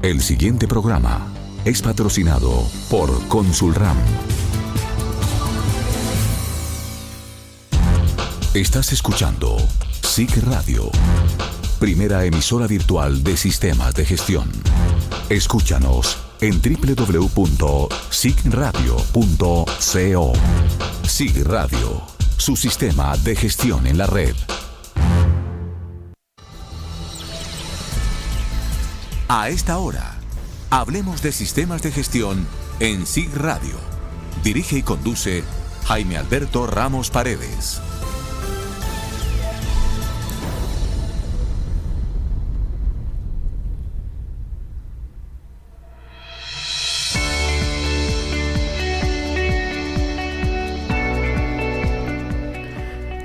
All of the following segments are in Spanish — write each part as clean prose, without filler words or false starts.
El siguiente programa es patrocinado por Consulram. Estás escuchando SIC Radio, primera emisora virtual de sistemas de gestión. Escúchanos en www.sicradio.co. SIC Radio, su sistema de gestión en la red. A esta hora, hablemos de sistemas de gestión en SIC Radio. Dirige y conduce Jaime Alberto Ramos Paredes.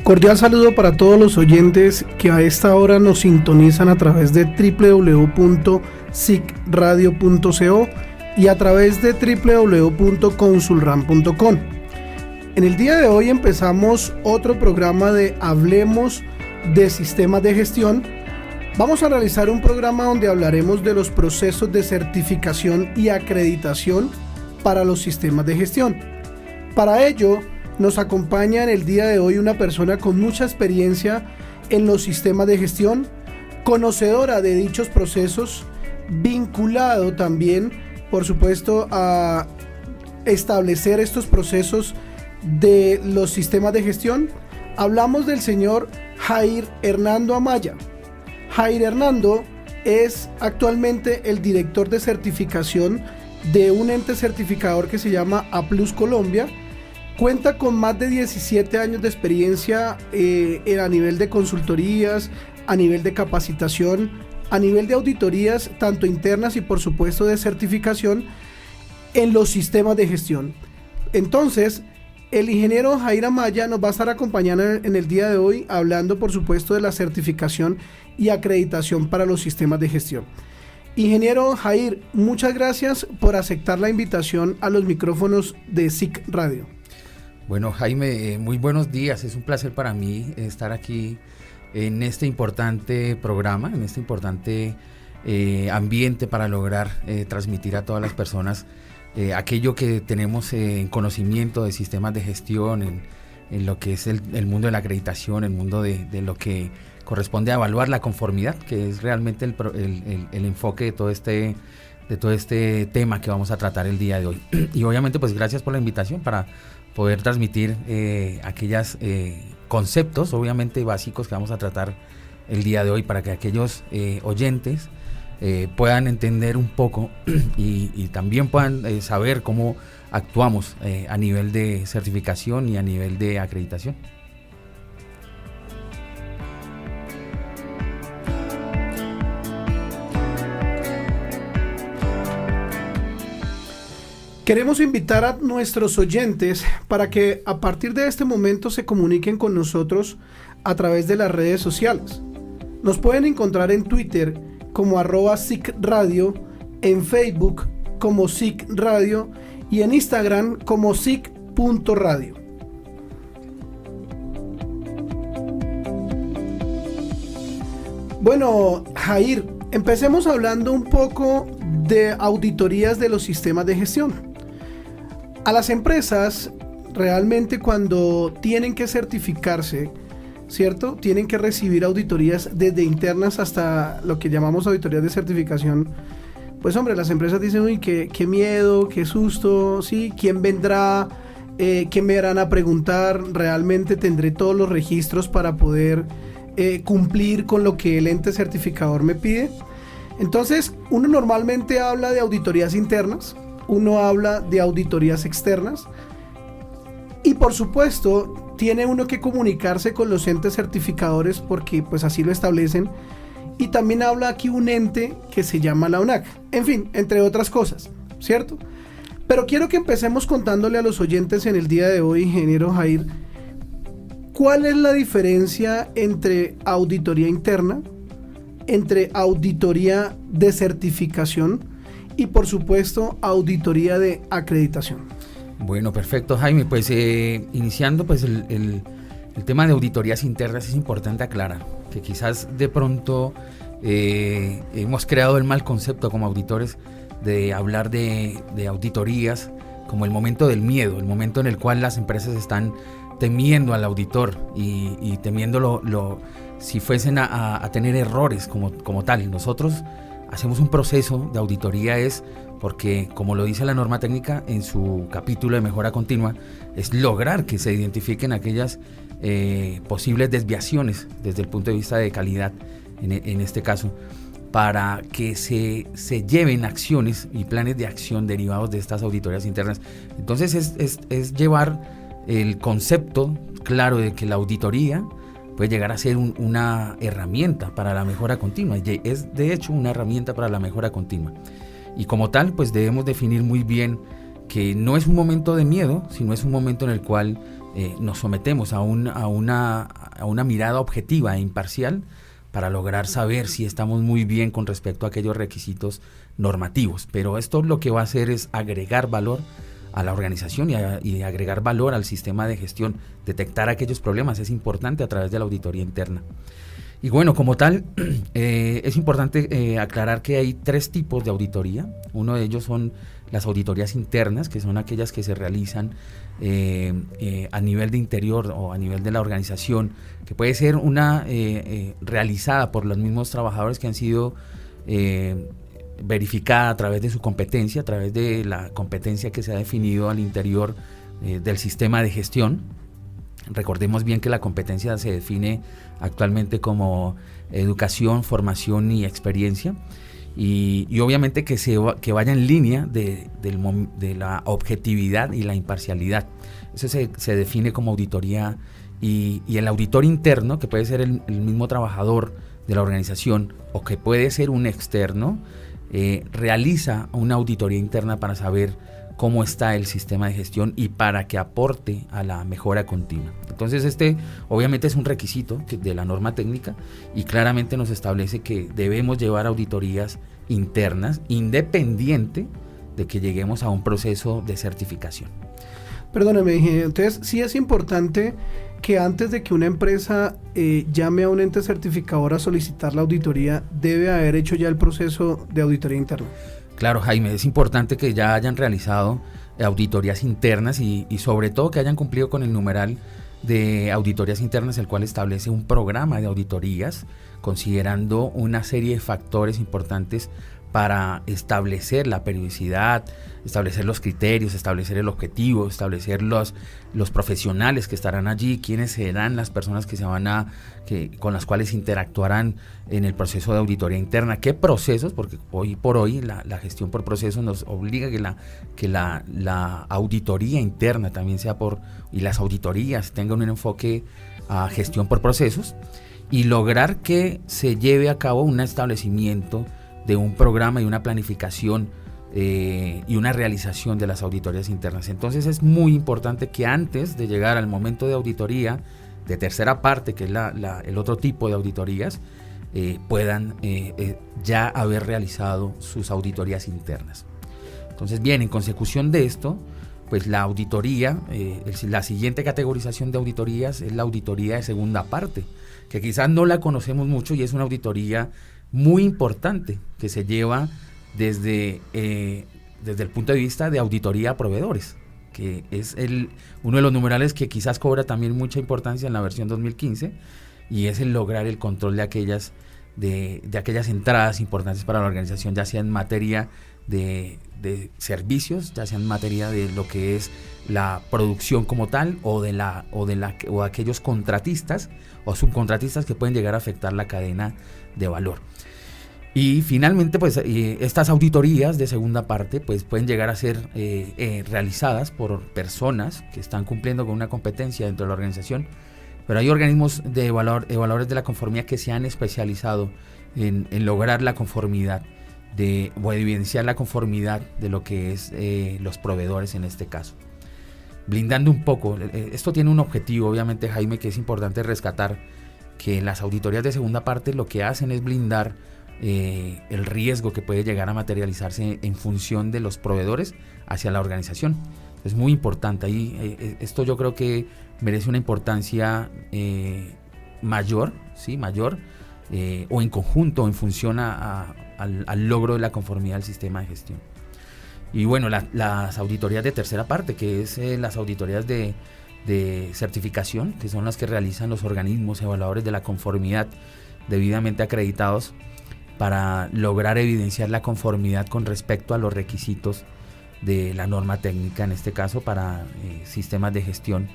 Cordial saludo para todos los oyentes que a esta hora nos sintonizan a través de www.sicradio.co y a través de www.consulram.com. En el día de hoy empezamos otro programa de Hablemos de Sistemas de Gestión. Vamos a realizar un programa donde hablaremos de los procesos de certificación y acreditación para los sistemas de gestión. Para ello, nos acompaña en el día de hoy una persona con mucha experiencia en los sistemas de gestión, conocedora de dichos procesos, vinculado también, por supuesto, a establecer estos procesos de los sistemas de gestión. Hablamos del señor Jair Hernando Amaya. Jair Hernando es actualmente el director de certificación de un ente certificador que se llama A+ Colombia. Cuenta con más de 17 años de experiencia a nivel de consultorías, a nivel de capacitación, a nivel de auditorías, tanto internas y por supuesto de certificación en los sistemas de gestión. Entonces, el ingeniero Jair Amaya nos va a estar acompañando en el día de hoy, hablando por supuesto de la certificación y acreditación para los sistemas de gestión. Ingeniero Jair, muchas gracias por aceptar la invitación a los micrófonos de SIC Radio. Bueno, Jaime, muy buenos días. Es un placer para mí estar aquí en este importante programa, en este importante ambiente para lograr transmitir a todas las personas aquello que tenemos en conocimiento de sistemas de gestión, en lo que es el mundo de la acreditación, el mundo de lo que corresponde a evaluar la conformidad, que es realmente el enfoque de todo este tema que vamos a tratar el día de hoy. Y obviamente, pues gracias por la invitación para poder transmitir aquellos conceptos, obviamente básicos, que vamos a tratar el día de hoy para que aquellos oyentes puedan entender un poco y también puedan saber cómo actuamos a nivel de certificación y a nivel de acreditación. Queremos invitar a nuestros oyentes para que a partir de este momento se comuniquen con nosotros a través de las redes sociales. Nos pueden encontrar en Twitter como @SICRadio, en Facebook como SIC Radio y en Instagram como SIC.radio. Bueno, Jair, empecemos hablando un poco de auditorías de los sistemas de gestión. A las empresas, realmente cuando tienen que certificarse, ¿cierto? Tienen que recibir auditorías desde internas hasta lo que llamamos auditorías de certificación. Pues hombre, las empresas dicen, uy, qué miedo, qué susto, ¿sí? ¿Quién vendrá? ¿Qué me van a preguntar? ¿Realmente tendré todos los registros para poder cumplir con lo que el ente certificador me pide? Entonces, uno normalmente habla de auditorías internas, uno habla de auditorías externas y por supuesto tiene uno que comunicarse con los entes certificadores porque pues así lo establecen, y también habla aquí un ente que se llama la ONAC, en fin, entre otras cosas, ¿cierto? Pero quiero que empecemos contándole a los oyentes en el día de hoy, ingeniero Jair, ¿cuál es la diferencia entre auditoría interna, entre auditoría de certificación y por supuesto auditoría de acreditación? Bueno, perfecto, Jaime. Pues iniciando pues el tema de auditorías internas, es importante aclarar que quizás de pronto hemos creado el mal concepto como auditores de hablar de auditorías como el momento del miedo, el momento en el cual las empresas están temiendo al auditor y temiendo si fuesen a tener errores como tal. Nosotros hacemos un proceso de auditoría porque, como lo dice la norma técnica en su capítulo de mejora continua, es lograr que se identifiquen aquellas posibles desviaciones desde el punto de vista de calidad, en este caso, para que se lleven acciones y planes de acción derivados de estas auditorías internas. Entonces es llevar el concepto claro de que la auditoría puede llegar a ser una herramienta para la mejora continua. Es de hecho una herramienta para la mejora continua. Y como tal, pues debemos definir muy bien que no es un momento de miedo, sino es un momento en el cual nos sometemos a una mirada objetiva e imparcial para lograr saber si estamos muy bien con respecto a aquellos requisitos normativos. Pero esto lo que va a hacer es agregar valor a la organización y agregar valor al sistema de gestión, detectar aquellos problemas. Es importante a través de la auditoría interna. Y bueno, como tal, es importante aclarar que hay 3 tipos de auditoría. Uno de ellos son las auditorías internas, que son aquellas que se realizan a nivel de interior o a nivel de la organización, que puede ser una realizada por los mismos trabajadores que han sido verificada a través de su competencia, a través de la competencia que se ha definido al interior del sistema de gestión. Recordemos bien que la competencia se define actualmente como educación, formación y experiencia, y obviamente que vaya en línea de la objetividad y la imparcialidad. Eso se define como auditoría, y el auditor interno, que puede ser el mismo trabajador de la organización o que puede ser un externo, realiza una auditoría interna para saber cómo está el sistema de gestión y para que aporte a la mejora continua. Entonces obviamente es un requisito de la norma técnica y claramente nos establece que debemos llevar auditorías internas independiente de que lleguemos a un proceso de certificación. Perdóneme, ingeniero, entonces sí es importante que antes de que una empresa llame a un ente certificador a solicitar la auditoría, debe haber hecho ya el proceso de auditoría interna. Claro, Jaime, es importante que ya hayan realizado auditorías internas y sobre todo que hayan cumplido con el numeral de auditorías internas, el cual establece un programa de auditorías considerando una serie de factores importantes para establecer la periodicidad, establecer los criterios, establecer el objetivo, establecer los profesionales que estarán allí, quiénes serán las personas que con las cuales interactuarán en el proceso de auditoría interna, qué procesos, porque hoy por hoy la gestión por procesos nos obliga que la auditoría interna también sea y las auditorías tengan un enfoque a gestión por procesos, y lograr que se lleve a cabo un establecimiento de un programa y una planificación y una realización de las auditorías internas. Entonces es muy importante que antes de llegar al momento de auditoría de tercera parte, que es el otro tipo de auditorías, puedan ya haber realizado sus auditorías internas. Entonces bien, en consecución de esto, pues la auditoría, la siguiente categorización de auditorías es la auditoría de segunda parte, que quizás no la conocemos mucho y es una auditoría muy importante que se lleva desde el punto de vista de auditoría a proveedores, que es uno de los numerales que quizás cobra también mucha importancia en la versión 2015, y es el lograr el control de aquellas entradas importantes para la organización, ya sea en materia de servicios, ya sea en materia de lo que es la producción como tal, o aquellos contratistas o subcontratistas que pueden llegar a afectar la cadena de valor. Y finalmente, pues estas auditorías de segunda parte pues pueden llegar a ser realizadas por personas que están cumpliendo con una competencia dentro de la organización, pero hay organismos de evaluadores de la conformidad que se han especializado en lograr la conformidad o evidenciar la conformidad de lo que es los proveedores en este caso. Blindando un poco, esto tiene un objetivo, obviamente, Jaime, que es importante rescatar, que las auditorías de segunda parte lo que hacen es blindar el riesgo que puede llegar a materializarse en función de los proveedores hacia la organización. Es muy importante. Esto yo creo que merece una importancia mayor, o en conjunto, en función al logro de la conformidad del sistema de gestión. Y bueno, las auditorías de tercera parte, que es las auditorías de certificación, que son las que realizan los organismos evaluadores de la conformidad debidamente acreditados para lograr evidenciar la conformidad con respecto a los requisitos de la norma técnica, en este caso para sistemas de gestión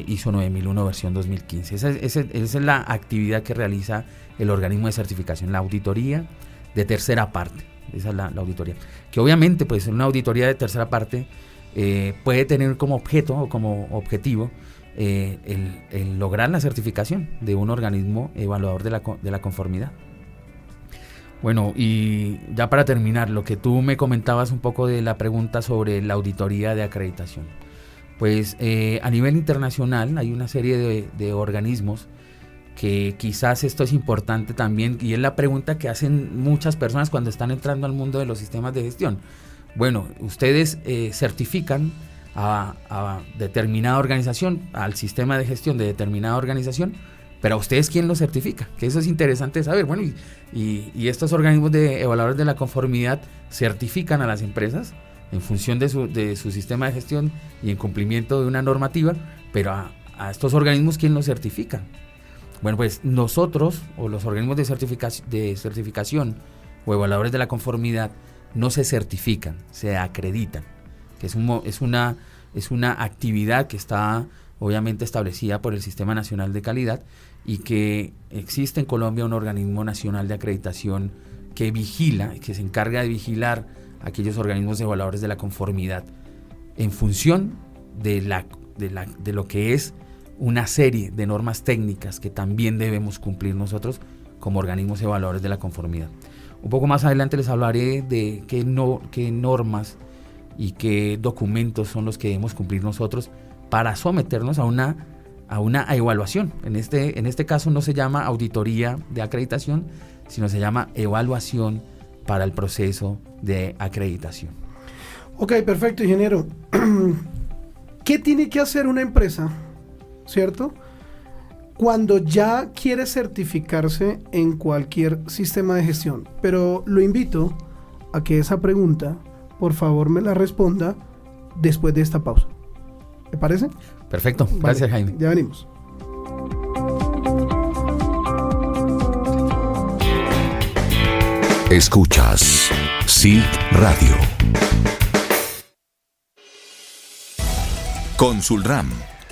ISO 9001 versión 2015. Esa es la actividad que realiza el organismo de certificación, la auditoría de tercera parte. Esa es la auditoría, que obviamente pues una auditoría de tercera parte puede tener como objeto o como objetivo el lograr la certificación de un organismo evaluador de la conformidad. Bueno, y ya para terminar, lo que tú me comentabas un poco de la pregunta sobre la auditoría de acreditación. Pues a nivel internacional hay una serie de organismos que quizás esto es importante también, y es la pregunta que hacen muchas personas cuando están entrando al mundo de los sistemas de gestión. Bueno, ustedes certifican a determinada organización, al sistema de gestión de determinada organización, pero ¿a ustedes quién lo certifica? Que eso es interesante saber. Bueno, y estos organismos de evaluadores de la conformidad certifican a las empresas en función de su sistema de gestión y en cumplimiento de una normativa, pero a estos organismos, ¿quién los certifica? Bueno, pues nosotros, o los organismos de certificación o evaluadores de la conformidad, no se certifican, se acreditan, que es una actividad que está obviamente establecida por el Sistema Nacional de Calidad, y que existe en Colombia un organismo nacional de acreditación que vigila, que se encarga de vigilar a aquellos organismos evaluadores de la conformidad en función de lo que es una serie de normas técnicas que también debemos cumplir nosotros como organismos evaluadores de la conformidad. Un poco más adelante les hablaré de qué normas y qué documentos son los que debemos cumplir nosotros para someternos a una evaluación. En este caso no se llama auditoría de acreditación, sino se llama evaluación para el proceso de acreditación. Ok, perfecto, ingeniero. ¿Qué tiene que hacer una empresa, cierto, cuando ya quiere certificarse en cualquier sistema de gestión? Pero lo invito a que esa pregunta, por favor, me la responda después de esta pausa. ¿Me parece? Perfecto, gracias, vale, Jaime. Ya venimos. Escuchas SIG Radio. Consulram,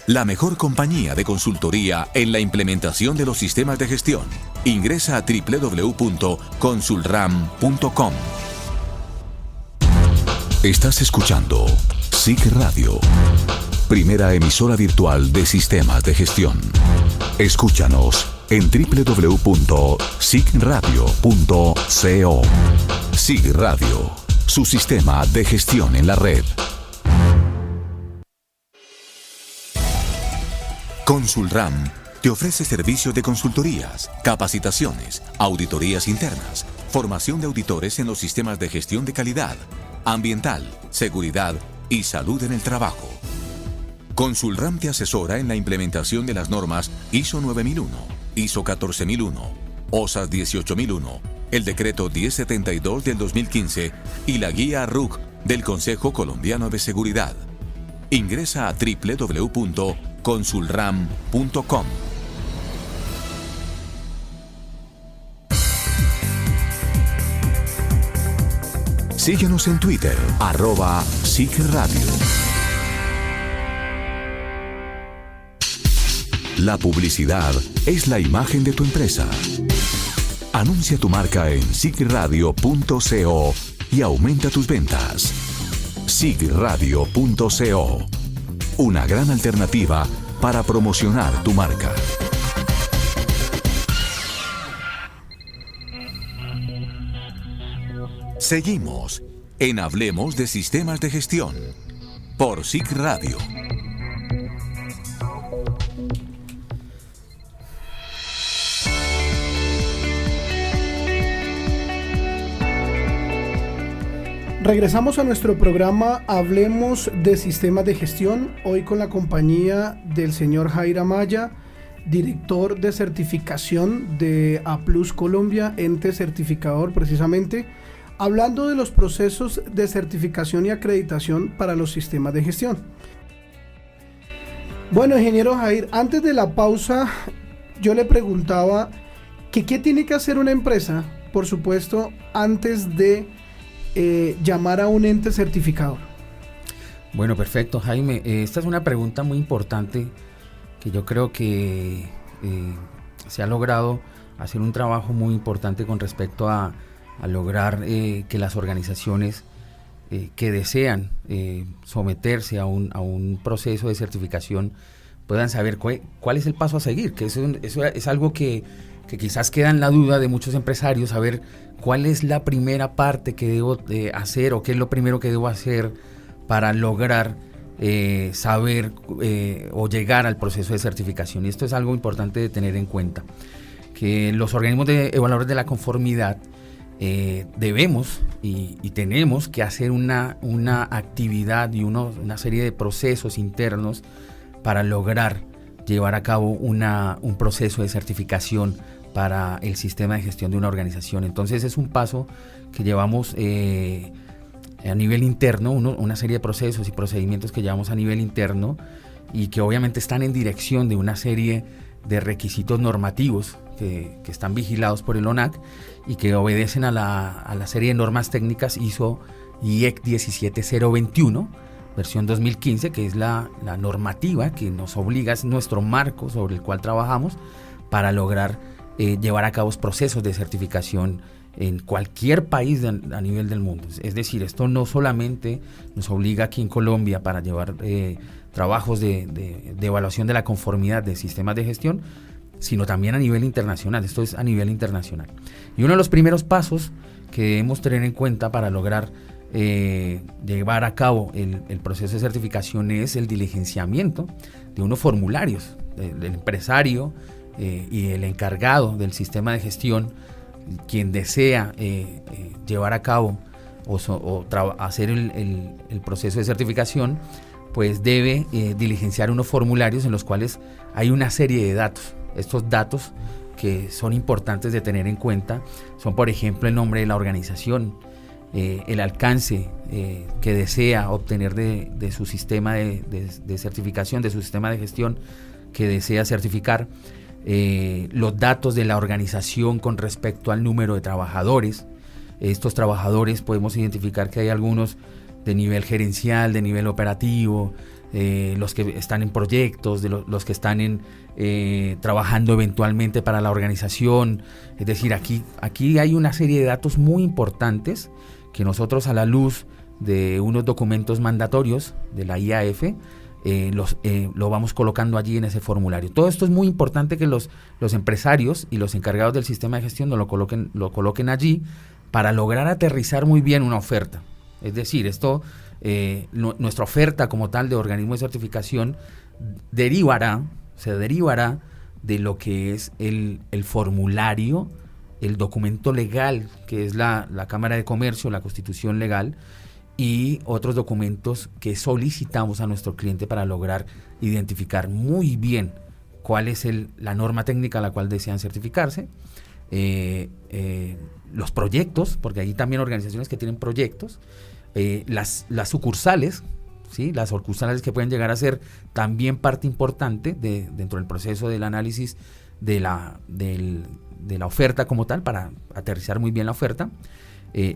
la mejor compañía de consultoría en la implementación de los sistemas de gestión. Ingresa a www.consulram.com. Estás escuchando SIG Radio, primera emisora virtual de sistemas de gestión. Escúchanos en www.sigradio.co. SIG Radio, su sistema de gestión en la red. Consulram te ofrece servicios de consultorías, capacitaciones, auditorías internas, formación de auditores en los sistemas de gestión de calidad, ambiental, seguridad y salud en el trabajo. Consulram te asesora en la implementación de las normas ISO 9001, ISO 14001, OSAS 18001, el decreto 1072 del 2015 y la guía RUC del Consejo Colombiano de Seguridad. Ingresa a www.consulram.com. Síguenos en Twitter, @SIGRadio. La publicidad es la imagen de tu empresa. Anuncia tu marca en sigradio.co y aumenta tus ventas. sigradio.co, una gran alternativa para promocionar tu marca. Seguimos en Hablemos de Sistemas de Gestión por SIG Radio. Regresamos a nuestro programa Hablemos de Sistemas de Gestión, hoy con la compañía del señor Jair Amaya, director de certificación de A+ Colombia, ente certificador precisamente, hablando de los procesos de certificación y acreditación para los sistemas de gestión. Bueno, ingeniero Jair, antes de la pausa yo le preguntaba que qué tiene que hacer una empresa, por supuesto, antes de llamar a un ente certificador. Bueno, perfecto, Jaime. Esta es una pregunta muy importante que yo creo que se ha logrado hacer un trabajo muy importante con respecto a lograr que las organizaciones que desean someterse a un proceso de certificación puedan saber cuál es el paso a seguir, que eso es algo que quizás queda en la duda de muchos empresarios, saber cuál es la primera parte que debo hacer o qué es lo primero que debo hacer para lograr saber o llegar al proceso de certificación. Y esto es algo importante de tener en cuenta, que los organismos de evaluadores de la conformidad debemos y tenemos que hacer una actividad y una serie de procesos internos para lograr llevar a cabo un proceso de certificación para el sistema de gestión de una organización. Entonces es un paso que llevamos a nivel interno, una serie de procesos y procedimientos que llevamos a nivel interno y que obviamente están en dirección de una serie de requisitos normativos que están vigilados por el ONAC y que obedecen a la serie de normas técnicas ISO IEC 17021, versión 2015, que es la normativa que nos obliga, es nuestro marco sobre el cual trabajamos para lograr llevar a cabo procesos de certificación en cualquier país a nivel del mundo. Es decir, esto no solamente nos obliga aquí en Colombia para llevar trabajos de evaluación de la conformidad de sistemas de gestión, sino también a nivel internacional. Esto es a nivel internacional. Y uno de los primeros pasos que debemos tener en cuenta para lograr llevar a cabo el proceso de certificación es el diligenciamiento de unos formularios del empresario y el encargado del sistema de gestión, quien desea llevar a cabo o hacer el proceso de certificación, pues debe diligenciar unos formularios en los cuales hay una serie de datos. Estos datos que son importantes de tener en cuenta son, por ejemplo, el nombre de la organización, el alcance que desea obtener de su sistema de certificación, de su sistema de gestión que desea certificar, los datos de la organización con respecto al número de trabajadores. Estos trabajadores podemos identificar que hay algunos de nivel gerencial, de nivel operativo, los que están en proyectos, los que están trabajando eventualmente para la organización. Es decir, aquí hay una serie de datos muy importantes que nosotros, a la luz de unos documentos mandatorios de la IAF, lo vamos colocando allí en ese formulario. Todo esto es muy importante que los empresarios y los encargados del sistema de gestión lo coloquen allí para lograr aterrizar muy bien una oferta. Es decir, nuestra oferta como tal de organismo de certificación se derivará de lo que es el formulario, el documento legal, que es la Cámara de Comercio, la Constitución Legal, y otros documentos que solicitamos a nuestro cliente para lograr identificar muy bien cuál es la norma técnica a la cual desean certificarse, los proyectos, porque hay también organizaciones que tienen proyectos, las sucursales, ¿sí? Las sucursales que pueden llegar a ser también parte importante dentro del proceso del análisis de la oferta como tal, para aterrizar muy bien la oferta.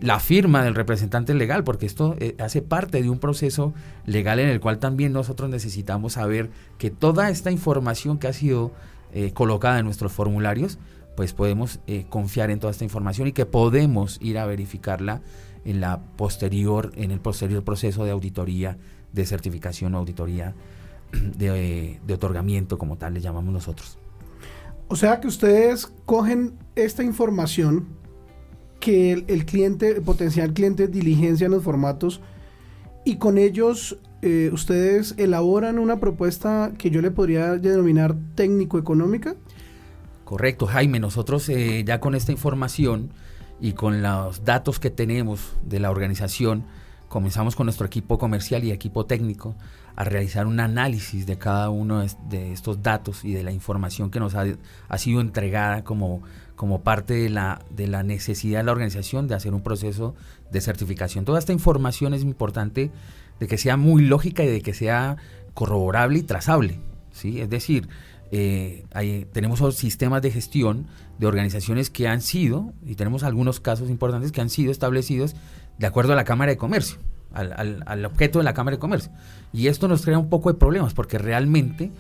La firma del representante legal, porque esto hace parte de un proceso legal en el cual también nosotros necesitamos saber que toda esta información que ha sido colocada en nuestros formularios, pues podemos confiar en toda esta información y que podemos ir a verificarla en el posterior proceso de auditoría, de certificación o auditoría de otorgamiento, como tal le llamamos nosotros. O sea que ustedes cogen esta información que el potencial cliente diligencia en los formatos y con ellos ustedes elaboran una propuesta que yo le podría denominar técnico-económica. Correcto, Jaime. Nosotros ya con esta información y con los datos que tenemos de la organización, comenzamos con nuestro equipo comercial y equipo técnico a realizar un análisis de cada uno de estos datos y de la información que nos ha sido entregada como parte de la necesidad de la organización de hacer un proceso de certificación. Toda esta información es importante de que sea muy lógica y de que sea corroborable y trazable, ¿sí? Es decir, tenemos sistemas de gestión de organizaciones que han sido, y tenemos algunos casos importantes que han sido establecidos de acuerdo a la Cámara de Comercio, al objeto de la Cámara de Comercio. Y esto nos crea un poco de problemas porque realmente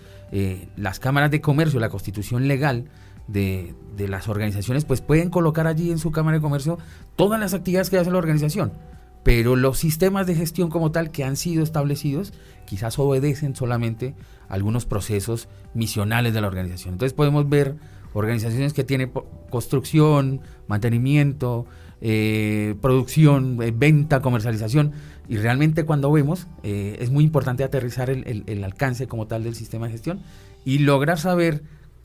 las cámaras de comercio, la constitución legal de las organizaciones, pues pueden colocar allí en su Cámara de Comercio todas las actividades que hace la organización, pero los sistemas de gestión como tal que han sido establecidos quizás obedecen solamente algunos procesos misionales de la organización. Entonces podemos ver organizaciones que tienen construcción, mantenimiento, producción, venta, comercialización, y realmente cuando vemos es muy importante aterrizar el alcance como tal del sistema de gestión y lograr saber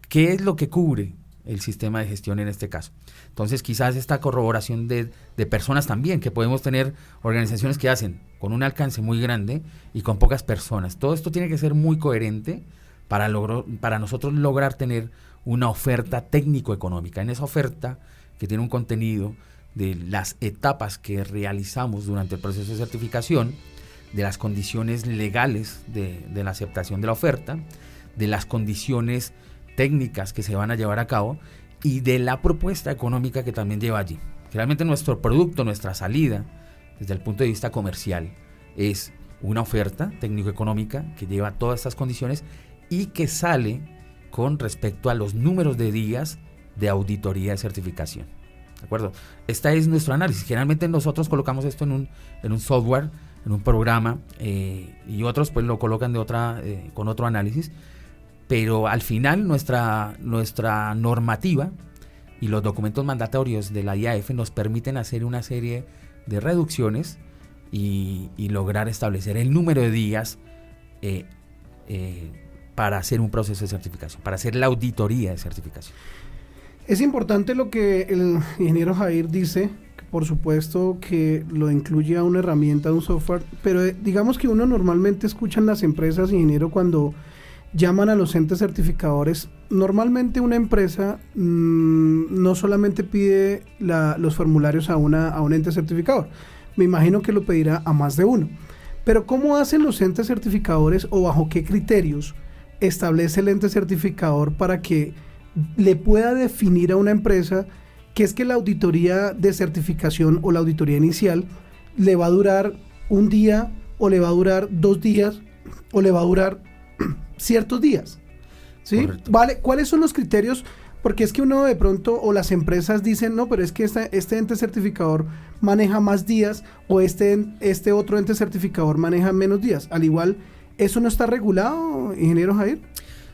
qué es lo que cubre el sistema de gestión en este caso. Entonces quizás esta corroboración de personas también, que podemos tener organizaciones que hacen con un alcance muy grande y con pocas personas. Todo esto tiene que ser muy coherente para nosotros lograr tener una oferta técnico-económica. En esa oferta, que tiene un contenido de las etapas que realizamos durante el proceso de certificación, de las condiciones legales de la aceptación de la oferta, de las condiciones técnicas que se van a llevar a cabo y de la propuesta económica que también lleva allí. Realmente nuestro producto, nuestra salida, desde el punto de vista comercial, es una oferta técnico-económica que lleva todas estas condiciones y que sale con respecto a los números de días de auditoría de certificación. ¿De acuerdo? Este es nuestro análisis. Generalmente nosotros colocamos esto en un software, en un programa, y otros pues lo colocan con otro análisis, pero al final nuestra normativa y los documentos mandatorios de la IAF nos permiten hacer una serie de reducciones y lograr establecer el número de días para hacer un proceso de certificación, para hacer la auditoría de certificación. Es importante lo que el ingeniero Jair dice, que por supuesto que lo incluye a una herramienta, a un software, pero digamos que uno normalmente escucha en las empresas, ingeniero, cuando llaman a los entes certificadores. Normalmente una empresa no solamente pide los formularios a un ente certificador, me imagino que lo pedirá a más de uno. Pero ¿cómo hacen los entes certificadores o bajo qué criterios establece el ente certificador para que le pueda definir a una empresa que es que la auditoría de certificación o la auditoría inicial le va a durar un día o le va a durar 2 días o le va a durar ciertos días? ¿Sí? Vale, ¿cuáles son los criterios? Porque es que uno de pronto, o las empresas dicen, no, pero es que este ente certificador maneja más días, o este otro ente certificador maneja menos días. Al igual, ¿eso no está regulado, ingeniero Jair?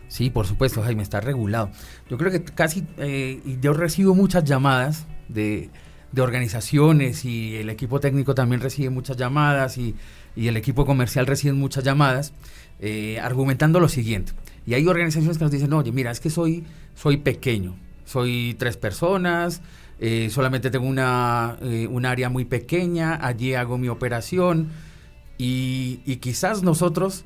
Sí, por supuesto, Jaime, está regulado. Yo creo que yo recibo muchas llamadas de organizaciones, y el equipo técnico también recibe muchas llamadas, y el equipo comercial recibe muchas llamadas, argumentando lo siguiente. Y hay organizaciones que nos dicen, oye, mira, es que soy pequeño, soy 3 personas, solamente tengo un área muy pequeña, allí hago mi operación, y quizás nosotros,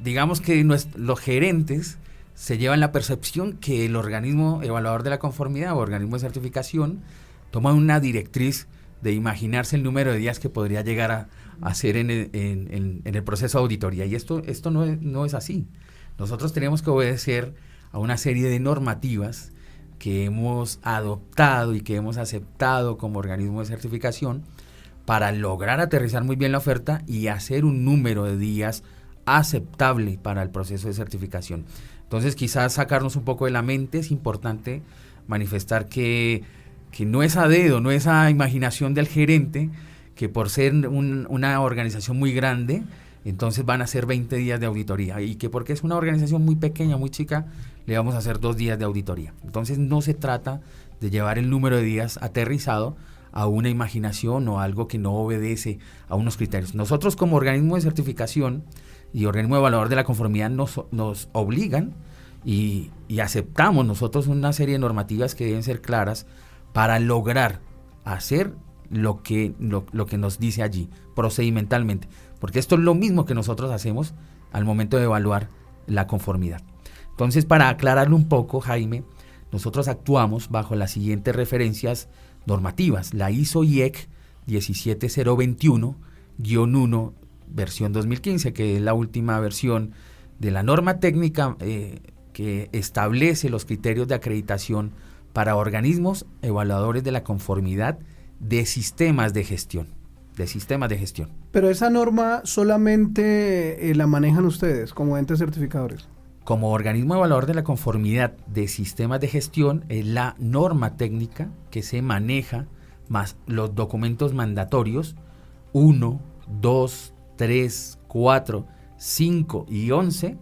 digamos que los gerentes se llevan la percepción que el organismo evaluador de la conformidad o organismo de certificación toma una directriz de imaginarse el número de días que podría llegar a hacer en el proceso de auditoría. Y esto no es así. Nosotros tenemos que obedecer a una serie de normativas que hemos adoptado y que hemos aceptado como organismo de certificación para lograr aterrizar muy bien la oferta y hacer un número de días aceptable para el proceso de certificación. Entonces, quizás sacarnos un poco de la mente. Es importante manifestar que no es a dedo, no es a imaginación del gerente, que por ser una organización muy grande, entonces van a ser 20 días de auditoría, y que porque es una organización muy pequeña, muy chica, le vamos a hacer 2 días de auditoría. Entonces no se trata de llevar el número de días aterrizado a una imaginación o algo que no obedece a unos criterios. Nosotros, como organismo de certificación y organismo evaluador de la conformidad, nos obligan y aceptamos nosotros una serie de normativas que deben ser claras para lograr hacer lo que nos dice allí, procedimentalmente. Porque esto es lo mismo que nosotros hacemos al momento de evaluar la conformidad. Entonces, para aclararlo un poco, Jaime, nosotros actuamos bajo las siguientes referencias normativas. La ISO/IEC 17021-1, versión 2015, que es la última versión de la norma técnica que establece los criterios de acreditación para organismos evaluadores de la conformidad de sistemas de gestión. Pero esa norma solamente la manejan ustedes como entes certificadores. Como organismo evaluador de la conformidad de sistemas de gestión, es la norma técnica que se maneja más los documentos mandatorios 1, 2, 3, 4, 5 y 11,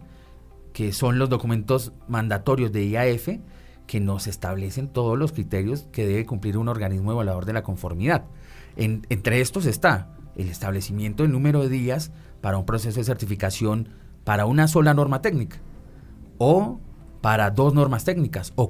que son los documentos mandatorios de IAF, que nos establecen todos los criterios que debe cumplir un organismo evaluador de la conformidad. Entre estos está el establecimiento del número de días para un proceso de certificación para una sola norma técnica, o para 2 normas técnicas, o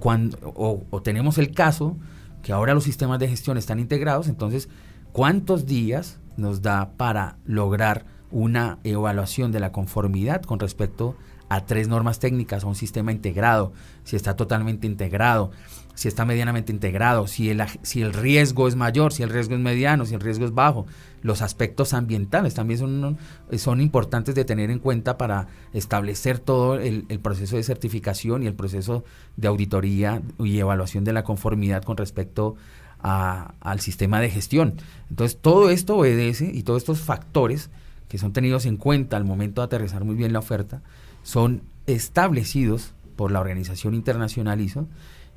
tenemos el caso que ahora los sistemas de gestión están integrados. Entonces, ¿cuántos días nos da para lograr una evaluación de la conformidad con respecto a 3 normas técnicas, a un sistema integrado, si está totalmente integrado, si está medianamente integrado, si el riesgo es mayor, si el riesgo es mediano, si el riesgo es bajo? Los aspectos ambientales también son importantes de tener en cuenta para establecer todo el proceso de certificación y el proceso de auditoría y evaluación de la conformidad con respecto al sistema de gestión. Entonces, todo esto obedece, y todos estos factores que son tenidos en cuenta al momento de aterrizar muy bien la oferta, son establecidos por la organización internacional ISO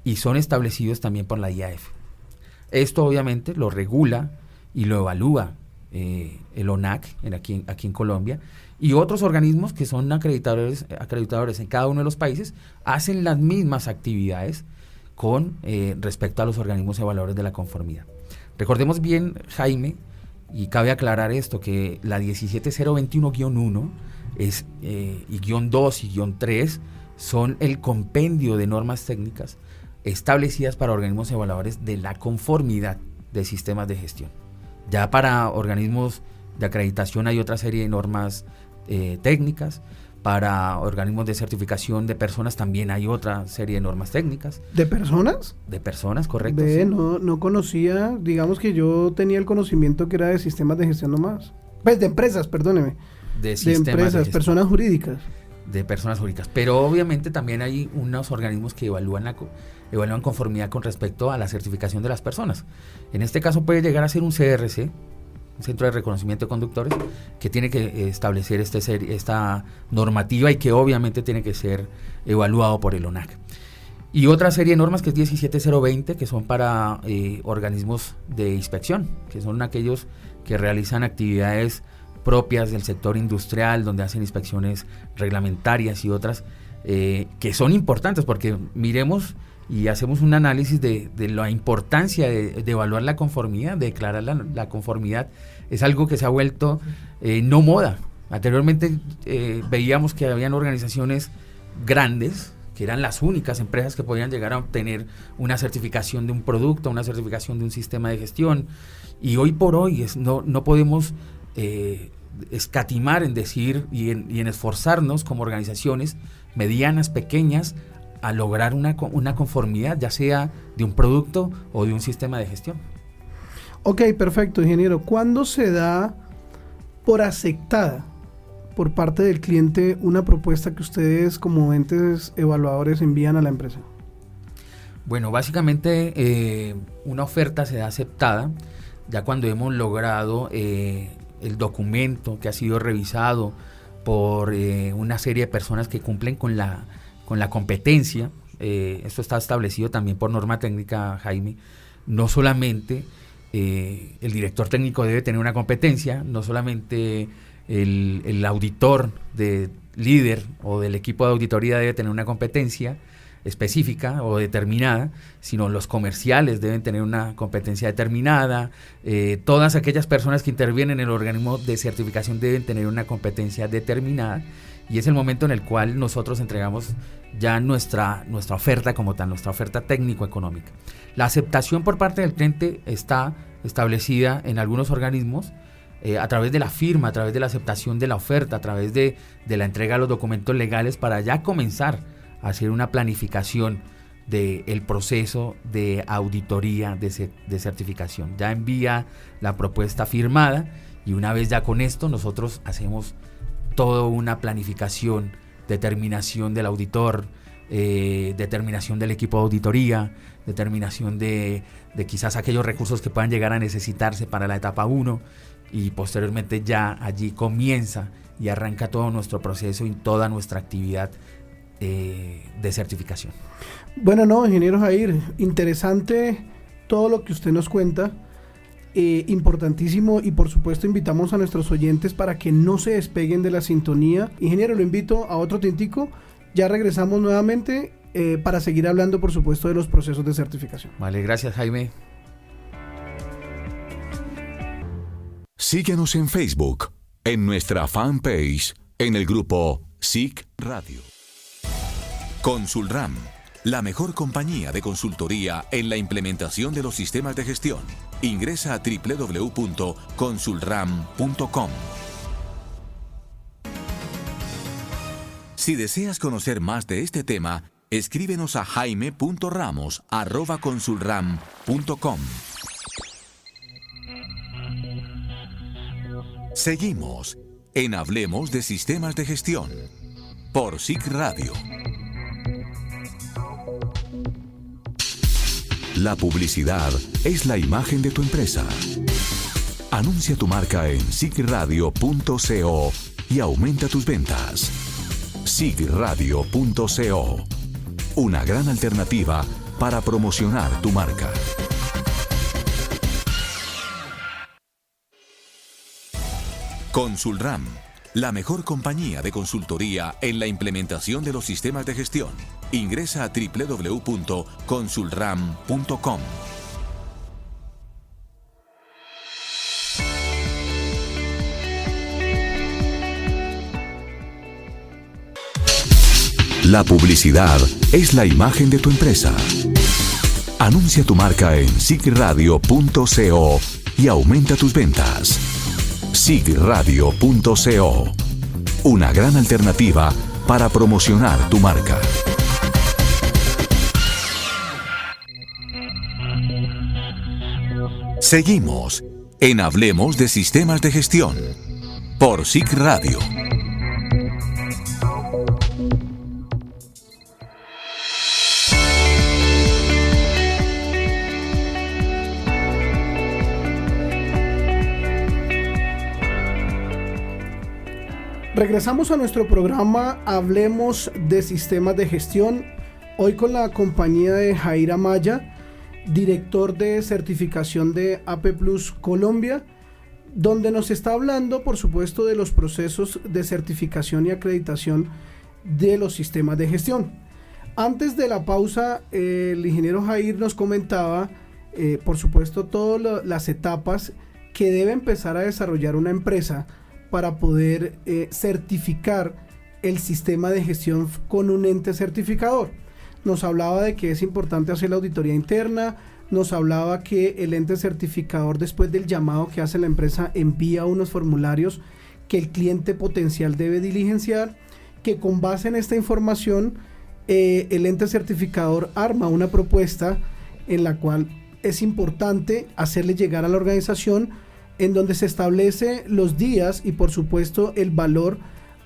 y son establecidos también por la IAF. Esto obviamente lo regula y lo evalúa el ONAC aquí en Colombia, y otros organismos que son acreditadores en cada uno de los países hacen las mismas actividades con respecto a los organismos evaluadores de la conformidad. Recordemos bien, Jaime, y cabe aclarar esto, que la 17021-1 y guión 2 y guión 3 son el compendio de normas técnicas establecidas para organismos evaluadores de la conformidad de sistemas de gestión. Ya para organismos de acreditación hay otra serie de normas técnicas. Para organismos de certificación de personas también hay otra serie de normas técnicas. ¿De personas? De personas, correcto. Sí. No conocía, digamos que yo tenía el conocimiento que era de sistemas de gestión nomás. Pues de empresas, perdóneme. De empresas, personas jurídicas. De personas jurídicas. Pero obviamente también hay unos organismos que evalúan conformidad con respecto a la certificación de las personas. En este caso puede llegar a ser un CRC, un Centro de Reconocimiento de Conductores, que tiene que establecer esta normativa y que obviamente tiene que ser evaluado por el ONAC. Y otra serie de normas que es 17020, que son para organismos de inspección, que son aquellos que realizan actividades propias del sector industrial, donde hacen inspecciones reglamentarias y otras que son importantes, porque miremos y hacemos un análisis de la importancia de evaluar la conformidad, de declarar la conformidad. Es algo que se ha vuelto no moda. Anteriormente veíamos que habían organizaciones grandes, que eran las únicas empresas que podían llegar a obtener una certificación de un producto, una certificación de un sistema de gestión, y hoy por hoy no podemos escatimar en decir y en esforzarnos como organizaciones medianas, pequeñas, a lograr una conformidad, ya sea de un producto o de un sistema de gestión. Ok, perfecto, ingeniero. ¿Cuándo se da por aceptada por parte del cliente una propuesta que ustedes como entes evaluadores envían a la empresa? Bueno, básicamente una oferta se da aceptada ya cuando hemos logrado el documento que ha sido revisado por una serie de personas que cumplen con la competencia. Esto está establecido también por norma técnica, Jaime. No solamente el director técnico debe tener una competencia, no solamente el auditor líder o del equipo de auditoría debe tener una competencia específica o determinada, sino los comerciales deben tener una competencia determinada, todas aquellas personas que intervienen en el organismo de certificación deben tener una competencia determinada, y es el momento en el cual nosotros entregamos ya nuestra oferta como tal, nuestra oferta técnico-económica. La aceptación por parte del cliente está establecida en algunos organismos, a través de la firma, a través de la aceptación de la oferta, a través de la entrega de los documentos legales, para ya comenzar a hacer una planificación del proceso de auditoría de certificación. Ya envía la propuesta firmada y una vez ya con esto nosotros hacemos toda una planificación, determinación del auditor, determinación del equipo de auditoría, determinación de quizás aquellos recursos que puedan llegar a necesitarse para la etapa 1, y posteriormente ya allí comienza y arranca todo nuestro proceso y toda nuestra actividad de certificación. Bueno, no, ingeniero Jair, interesante todo lo que usted nos cuenta, importantísimo, y por supuesto invitamos a nuestros oyentes para que no se despeguen de la sintonía. Ingeniero, lo invito a otro tintico, ya regresamos nuevamente para seguir hablando, por supuesto, de los procesos de certificación. Vale, gracias, Jaime. Síguenos en Facebook, en nuestra fanpage, en el grupo SIC Radio. Consulram, la mejor compañía de consultoría en la implementación de los sistemas de gestión. Ingresa a www.consulram.com. Si deseas conocer más de este tema, escríbenos a jaime.ramos@consulram.com. Seguimos en Hablemos de Sistemas de Gestión por SIC Radio. La publicidad es la imagen de tu empresa. Anuncia tu marca en sicradio.co y aumenta tus ventas. sicradio.co, una gran alternativa para promocionar tu marca. Consulram, la mejor compañía de consultoría en la implementación de los sistemas de gestión. Ingresa a www.consulram.com. La publicidad es la imagen de tu empresa. Anuncia tu marca en sicradio.co y aumenta tus ventas. sicradio.co, una gran alternativa para promocionar tu marca. Seguimos en Hablemos de Sistemas de Gestión por SIC Radio. Regresamos a nuestro programa Hablemos de Sistemas de Gestión, hoy con la compañía de Jair Amaya, director de certificación de AP Plus Colombia, donde nos está hablando, por supuesto, de los procesos de certificación y acreditación de los sistemas de gestión. Antes de la pausa, el ingeniero Jair nos comentaba, por supuesto, todas las etapas que debe empezar a desarrollar una empresa para poder certificar el sistema de gestión con un ente certificador. Nos hablaba de que es importante hacer la auditoría interna, nos hablaba que el ente certificador, después del llamado que hace la empresa, envía unos formularios que el cliente potencial debe diligenciar, que con base en esta información el ente certificador arma una propuesta en la cual es importante hacerle llegar a la organización, en donde se establece los días y por supuesto el valor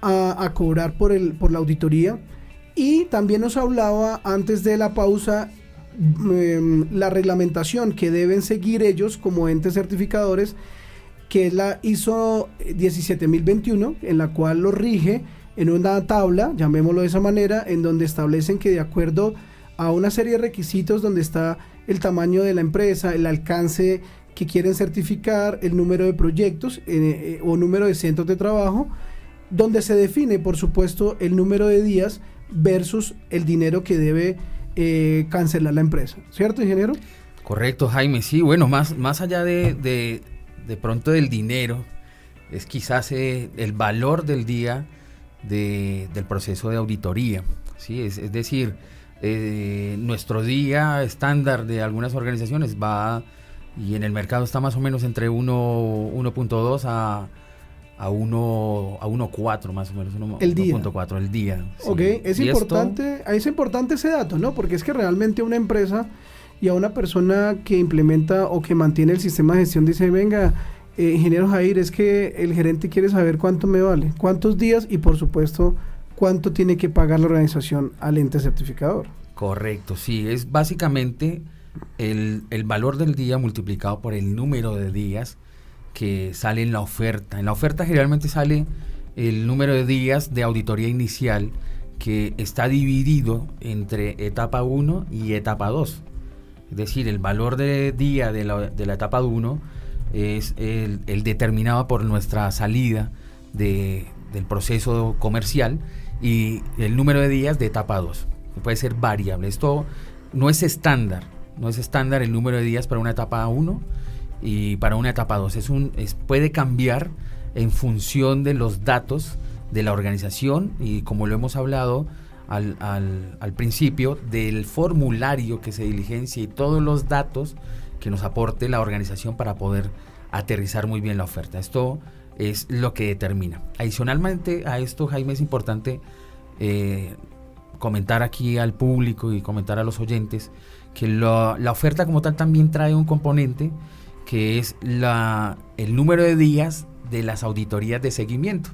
a cobrar por la auditoría. Y también nos hablaba antes de la pausa la reglamentación que deben seguir ellos como entes certificadores, que es la ISO 17021, en la cual lo rige en una tabla, llamémoslo de esa manera, en donde establecen que de acuerdo a una serie de requisitos donde está el tamaño de la empresa, el alcance que quieren certificar, el número de proyectos o número de centros de trabajo, donde se define, por supuesto, el número de días versus el dinero que debe cancelar la empresa. ¿Cierto, ingeniero? Correcto, Jaime. Sí, bueno, más allá de pronto del dinero, es quizás el valor del día del proceso de auditoría. ¿Sí? Es decir, nuestro día estándar de algunas organizaciones va y en el mercado está más o menos entre 1.2 a 1.4 más o menos, el día. 1.4 el día. Sí. Ok, es importante ese dato, ¿no? Porque es que realmente una empresa y a una persona que implementa o que mantiene el sistema de gestión dice, venga, ingeniero Jair, es que el gerente quiere saber cuánto me vale, cuántos días y por supuesto cuánto tiene que pagar la organización al ente certificador. Correcto, sí, es básicamente el valor del día multiplicado por el número de días que sale en la oferta. En la oferta generalmente sale el número de días de auditoría inicial, que está dividido entre etapa 1 y etapa 2. Es decir, el valor de día de la etapa 1 es el determinado por nuestra salida del proceso comercial, y el número de días de etapa 2. Puede ser variable. Esto no es estándar el número de días para una etapa 1 y para una etapa 2. Puede cambiar en función de los datos de la organización y, como lo hemos hablado al principio, del formulario que se diligencia y todos los datos que nos aporte la organización para poder aterrizar muy bien la oferta. Esto es lo que determina. Adicionalmente a esto, Jaime, es importante comentar aquí al público y comentar a los oyentes que la oferta como tal también trae un componente que es el número de días de las auditorías de seguimiento,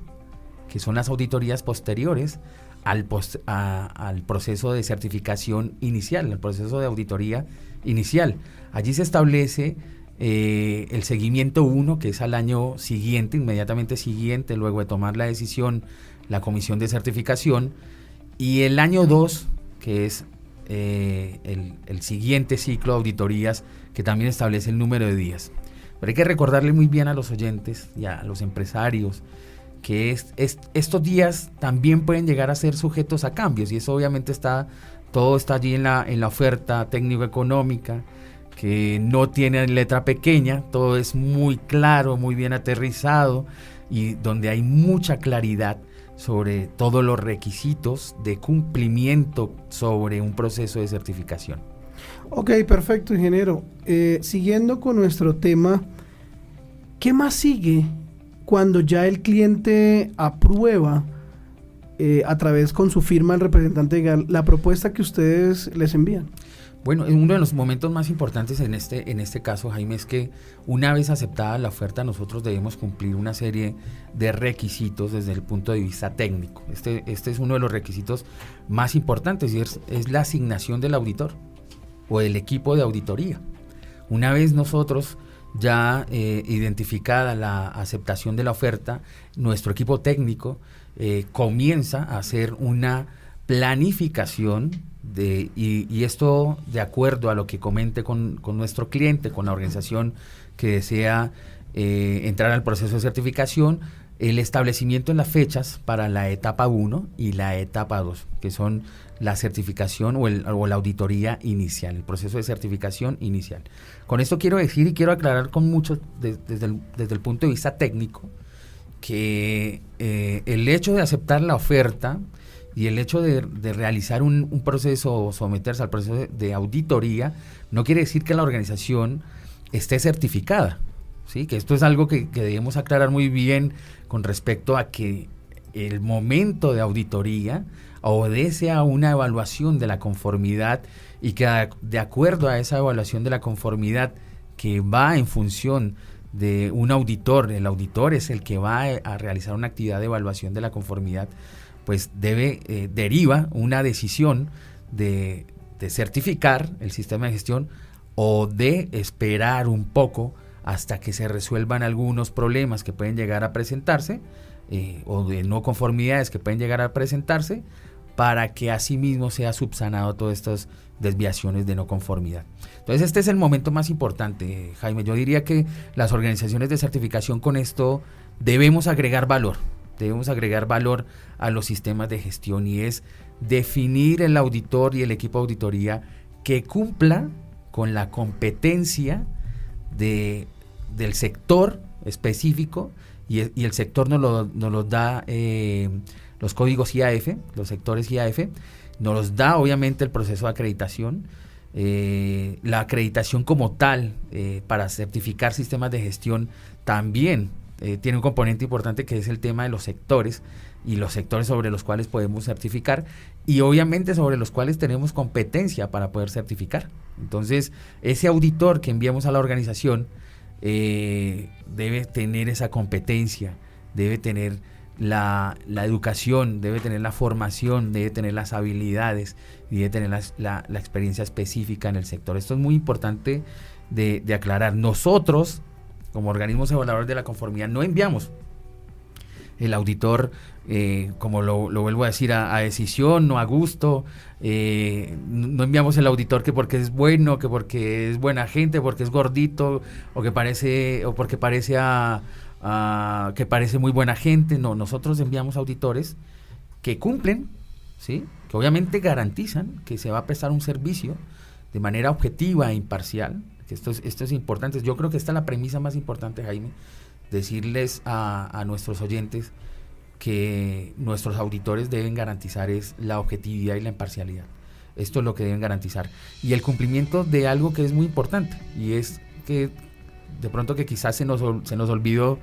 que son las auditorías posteriores al proceso de certificación inicial, al proceso de auditoría inicial. Allí se establece el seguimiento 1, que es al año siguiente, inmediatamente siguiente, luego de tomar la decisión la comisión de certificación, y el año 2, que es el siguiente ciclo de auditorías, que también establece el número de días. Pero hay que recordarle muy bien a los oyentes y a los empresarios que estos días también pueden llegar a ser sujetos a cambios, y eso obviamente todo está allí en la oferta técnico-económica, que no tiene letra pequeña, todo es muy claro, muy bien aterrizado, y donde hay mucha claridad sobre todos los requisitos de cumplimiento sobre un proceso de certificación. Ok, perfecto, ingeniero. Siguiendo con nuestro tema, ¿qué más sigue cuando ya el cliente aprueba a través con su firma el representante legal la propuesta que ustedes les envían? Bueno, uno de los momentos más importantes en este caso, Jaime, es que una vez aceptada la oferta, nosotros debemos cumplir una serie de requisitos desde el punto de vista técnico. Este es uno de los requisitos más importantes, y es la asignación del auditor o del equipo de auditoría. Una vez nosotros ya identificada la aceptación de la oferta, nuestro equipo técnico comienza a hacer una planificación y esto de acuerdo a lo que comente con nuestro cliente, con la organización que desea entrar al proceso de certificación, el establecimiento en las fechas para la etapa 1 y la etapa 2, que son la certificación o la auditoría inicial, el proceso de certificación inicial. Con esto quiero decir y quiero aclarar con mucho desde el punto de vista técnico que el hecho de aceptar la oferta y el hecho de realizar un proceso o someterse al proceso de auditoría no quiere decir que la organización esté certificada, ¿sí? Que esto es algo que debemos aclarar muy bien con respecto a que el momento de auditoría obedece a una evaluación de la conformidad, y que de acuerdo a esa evaluación de la conformidad que va en función de un auditor, el auditor es el que va a realizar una actividad de evaluación de la conformidad, pues deriva una decisión de certificar el sistema de gestión o de esperar un poco hasta que se resuelvan algunos problemas que pueden llegar a presentarse o de no conformidades que pueden llegar a presentarse, para que asimismo sea subsanado todas estas desviaciones de no conformidad. Entonces este es el momento más importante, Jaime. Yo diría que las organizaciones de certificación con esto debemos agregar valor a los sistemas de gestión, y es definir el auditor y el equipo de auditoría que cumpla con la competencia del sector específico, y el sector nos lo da los códigos IAF, los sectores IAF, nos los da obviamente el proceso de acreditación, La acreditación como tal para certificar sistemas de gestión también tiene un componente importante, que es el tema de los sectores, y los sectores sobre los cuales podemos certificar, y obviamente sobre los cuales tenemos competencia para poder certificar. Entonces, ese auditor que enviamos a la organización debe tener esa competencia, debe tener la educación, debe tener la formación, debe tener las habilidades y debe tener la experiencia específica en el sector. Esto es muy importante de aclarar. Nosotros, como organismos evaluadores de la conformidad, no enviamos el auditor, como lo vuelvo a decir, a decisión, no a gusto. No enviamos el auditor que porque es bueno, que porque es buena gente, porque es gordito, o porque parece que parece muy buena gente. No, nosotros enviamos auditores que cumplen, ¿sí?, que obviamente garantizan que se va a prestar un servicio de manera objetiva e imparcial. Que esto es importante. Yo creo que esta es la premisa más importante, Jaime, decirles a nuestros oyentes que nuestros auditores deben garantizar es la objetividad y la imparcialidad. Esto es lo que deben garantizar. Y el cumplimiento de algo que es muy importante, y es que de pronto que quizás se nos olvidó,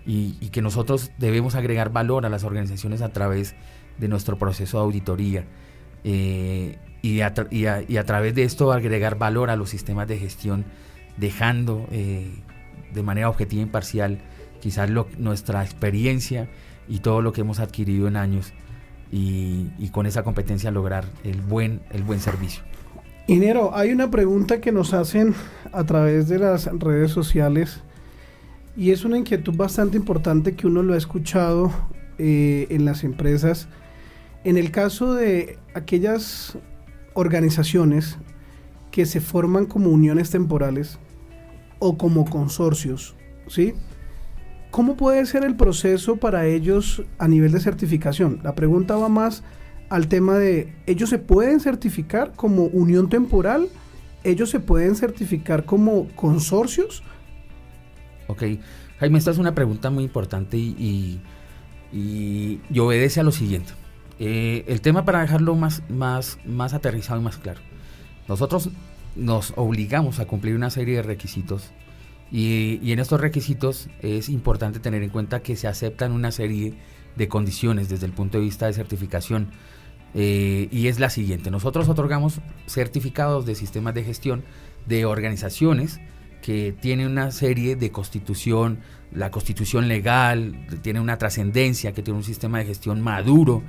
y que nosotros debemos agregar valor a las organizaciones a través de nuestro proceso de auditoría, y a través de esto agregar valor a los sistemas de gestión, dejando de manera objetiva e imparcial quizás nuestra experiencia y todo lo que hemos adquirido en años, y con esa competencia lograr el buen servicio. Ingeniero, hay una pregunta que nos hacen a través de las redes sociales, y es una inquietud bastante importante que uno lo ha escuchado en las empresas. En el caso de aquellas organizaciones que se forman como uniones temporales o como consorcios, ¿sí?, ¿cómo puede ser el proceso para ellos a nivel de certificación? La pregunta va más al tema de, ¿ellos se pueden certificar como unión temporal? ¿Ellos se pueden certificar como consorcios? Ok, Jaime, esta es una pregunta muy importante y obedece a lo siguiente. El tema, para dejarlo más aterrizado y más claro, nosotros nos obligamos a cumplir una serie de requisitos, y en estos requisitos es importante tener en cuenta que se aceptan una serie de condiciones desde el punto de vista de certificación, y es la siguiente: nosotros otorgamos certificados de sistemas de gestión de organizaciones que tienen una serie de constitución, la constitución legal, tiene una trascendencia, que tiene un sistema de gestión maduro,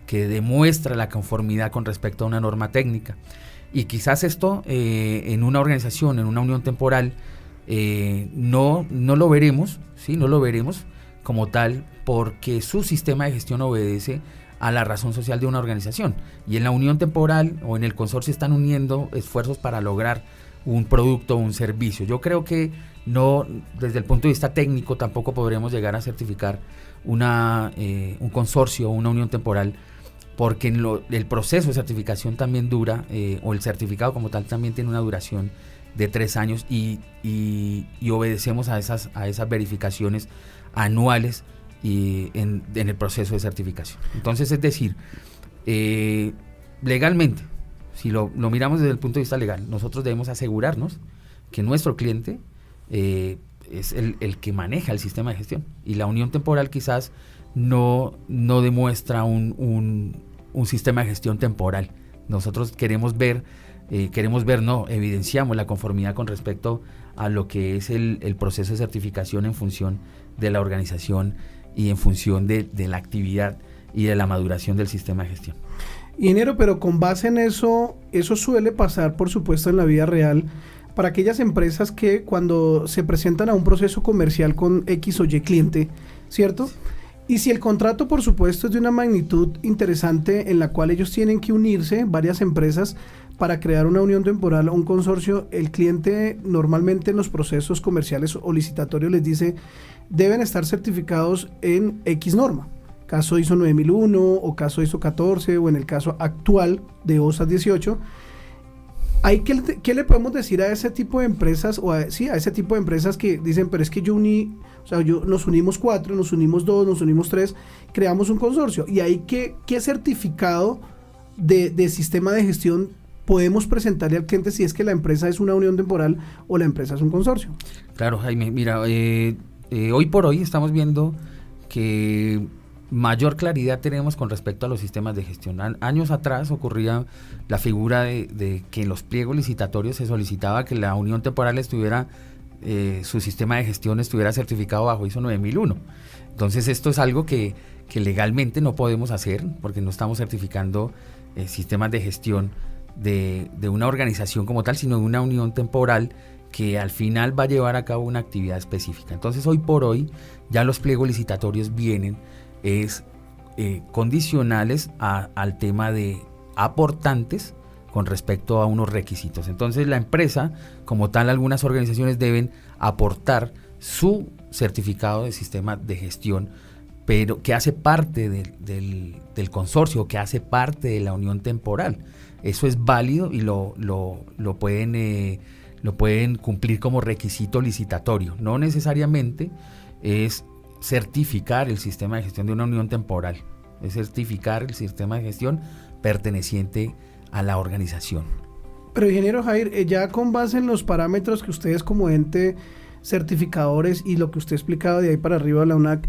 que demuestra la conformidad con respecto a una norma técnica. Y quizás esto en una organización, en una unión temporal, no lo veremos, ¿sí? No lo veremos como tal, porque su sistema de gestión obedece a la razón social de una organización, y en la unión temporal o en el consorcio están uniendo esfuerzos para lograr un producto o un servicio. Yo creo que no, desde el punto de vista técnico, tampoco podremos llegar a certificar un consorcio o una unión temporal, porque el proceso de certificación también dura, o el certificado como tal también tiene una duración de 3 años, y obedecemos a esas verificaciones anuales en el proceso de certificación. Entonces, es decir, legalmente, si lo miramos desde el punto de vista legal, nosotros debemos asegurarnos que nuestro cliente es el que maneja el sistema de gestión, y la unión temporal quizás no demuestra un sistema de gestión temporal. Nosotros evidenciamos la conformidad con respecto a lo que es el proceso de certificación en función de la organización y en función de la actividad y de la maduración del sistema de gestión. Ingeniero, pero con base en eso suele pasar, por supuesto, en la vida real, para aquellas empresas que cuando se presentan a un proceso comercial con X o Y cliente, ¿cierto? Y si el contrato, por supuesto, es de una magnitud interesante en la cual ellos tienen que unirse, varias empresas, para crear una unión temporal o un consorcio, el cliente normalmente en los procesos comerciales o licitatorios les dice, deben estar certificados en X norma, caso ISO 9001 o caso ISO 14, o en el caso actual de OSAS 18. ¿Qué le podemos decir a ese tipo de empresas, a ese tipo de empresas que dicen, pero es que nos unimos 4, nos unimos 2, nos unimos 3, creamos un consorcio? Y ahí, ¿qué certificado de sistema de gestión podemos presentarle al cliente si es que la empresa es una unión temporal o la empresa es un consorcio? Claro, Jaime, mira, hoy por hoy estamos viendo que mayor claridad tenemos con respecto a los sistemas de gestión. Años atrás ocurría la figura de que en los pliegos licitatorios se solicitaba que la unión temporal estuviera, su sistema de gestión estuviera certificado bajo ISO 9001. Entonces esto es algo que legalmente no podemos hacer porque no estamos certificando sistemas de gestión de una organización como tal, sino de una unión temporal que al final va a llevar a cabo una actividad específica. Entonces hoy por hoy ya los pliegos licitatorios vienen condicionales al tema de aportantes con respecto a unos requisitos. Entonces la empresa, como tal, algunas organizaciones deben aportar su certificado de sistema de gestión, pero que hace parte del consorcio, que hace parte de la unión temporal. Eso es válido y lo pueden cumplir como requisito licitatorio. No necesariamente es certificar el sistema de gestión de una unión temporal, es certificar el sistema de gestión perteneciente a la organización. Pero ingeniero Jair, ya con base en los parámetros que ustedes como ente certificadores y lo que usted explicaba de ahí para arriba de la UNAC,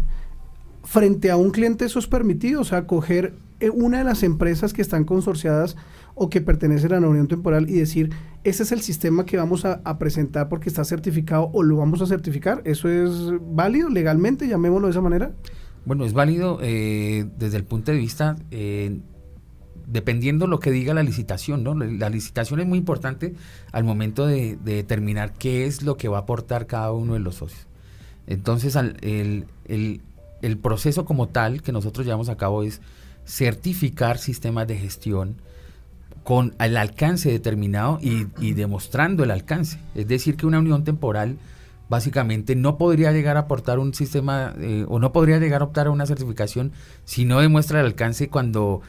frente a un cliente eso es permitido, o sea, coger una de las empresas que están consorciadas o que pertenecen a la unión temporal y decir, ese es el sistema que vamos a presentar porque está certificado o lo vamos a certificar. ¿Eso es válido legalmente, llamémoslo de esa manera? Bueno, es válido desde el punto de vista, dependiendo lo que diga la licitación, ¿no? La licitación es muy importante al momento de determinar qué es lo que va a aportar cada uno de los socios. Entonces, el proceso como tal que nosotros llevamos a cabo es certificar sistemas de gestión con el alcance determinado y demostrando el alcance. Es decir, que una unión temporal básicamente no podría llegar a aportar un sistema o no podría llegar a optar a una certificación si no demuestra el alcance cuando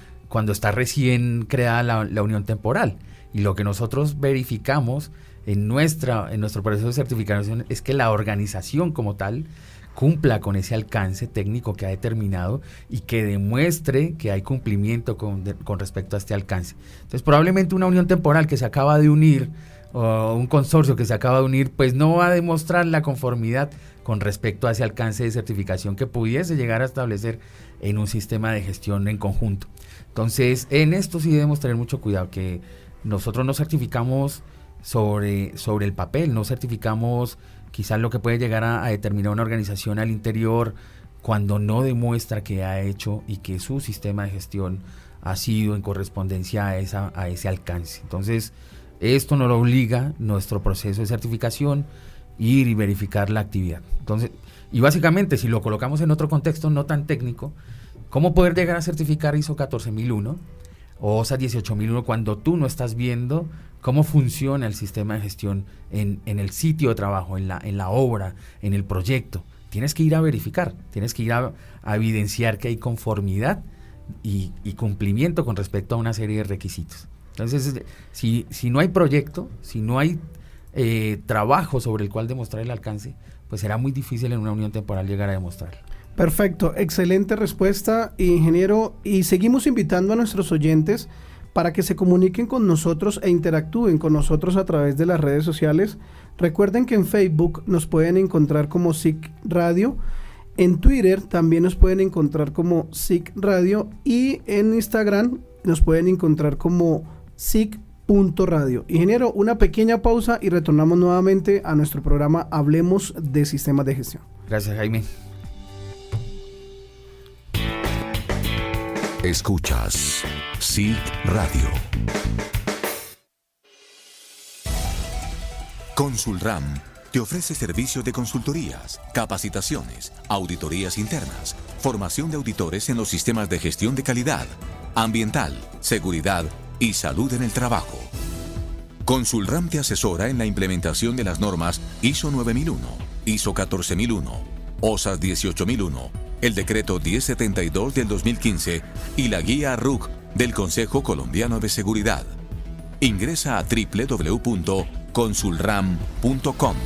está recién creada la unión temporal. Y lo que nosotros verificamos en nuestro proceso de certificación es que la organización como tal cumpla con ese alcance técnico que ha determinado y que demuestre que hay cumplimiento con respecto a este alcance. Entonces, probablemente una unión temporal que se acaba de unir o un consorcio que se acaba de unir, pues no va a demostrar la conformidad con respecto a ese alcance de certificación que pudiese llegar a establecer en un sistema de gestión en conjunto. Entonces, en esto sí debemos tener mucho cuidado, que nosotros no certificamos sobre el papel, no certificamos quizás lo que puede llegar a determinar una organización al interior cuando no demuestra que ha hecho y que su sistema de gestión ha sido en correspondencia a ese alcance. Entonces, esto nos lo obliga nuestro proceso de certificación, ir y verificar la actividad. Entonces, y básicamente, si lo colocamos en otro contexto no tan técnico, ¿cómo poder llegar a certificar ISO 14001 o OSA 18001 cuando tú no estás viendo cómo funciona el sistema de gestión en el sitio de trabajo, en la obra, en el proyecto? Tienes que ir a verificar, tienes que ir a evidenciar que hay conformidad y cumplimiento con respecto a una serie de requisitos. Entonces, si no hay proyecto, si no hay trabajo sobre el cual demostrar el alcance, pues será muy difícil en una unión temporal llegar a demostrarlo. Perfecto, excelente respuesta, ingeniero, y seguimos invitando a nuestros oyentes para que se comuniquen con nosotros e interactúen con nosotros a través de las redes sociales. Recuerden que en Facebook nos pueden encontrar como SIC Radio, en Twitter también nos pueden encontrar como SIC Radio y en Instagram nos pueden encontrar como SIC.radio. Ingeniero, una pequeña pausa y retornamos nuevamente a nuestro programa Hablemos de Sistemas de Gestión. Gracias, Jaime. Escuchas SIC Radio. Consulram te ofrece servicios de consultorías, capacitaciones, auditorías internas, formación de auditores en los sistemas de gestión de calidad, ambiental, seguridad y salud en el trabajo. Consulram te asesora en la implementación de las normas ISO 9001, ISO 14001, OSA 18001, el decreto 1072 del 2015 y la guía RUC del Consejo Colombiano de Seguridad. Ingresa a www.consulram.com.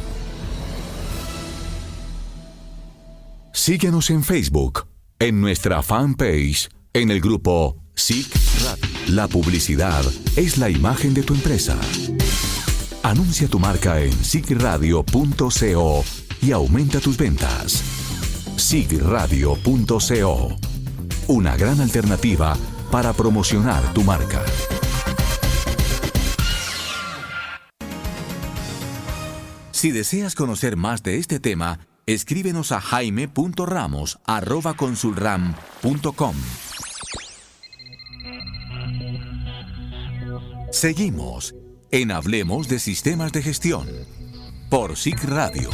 Síguenos en Facebook, en nuestra fanpage, en el grupo SIC Radio. La publicidad es la imagen de tu empresa. Anuncia tu marca en sigradio.co y aumenta tus ventas. sigradio.co, una gran alternativa para promocionar tu marca. Si deseas conocer más de este tema, escríbenos a jaime.ramos@consulram.com. Seguimos en Hablemos de Sistemas de Gestión por SIG Radio.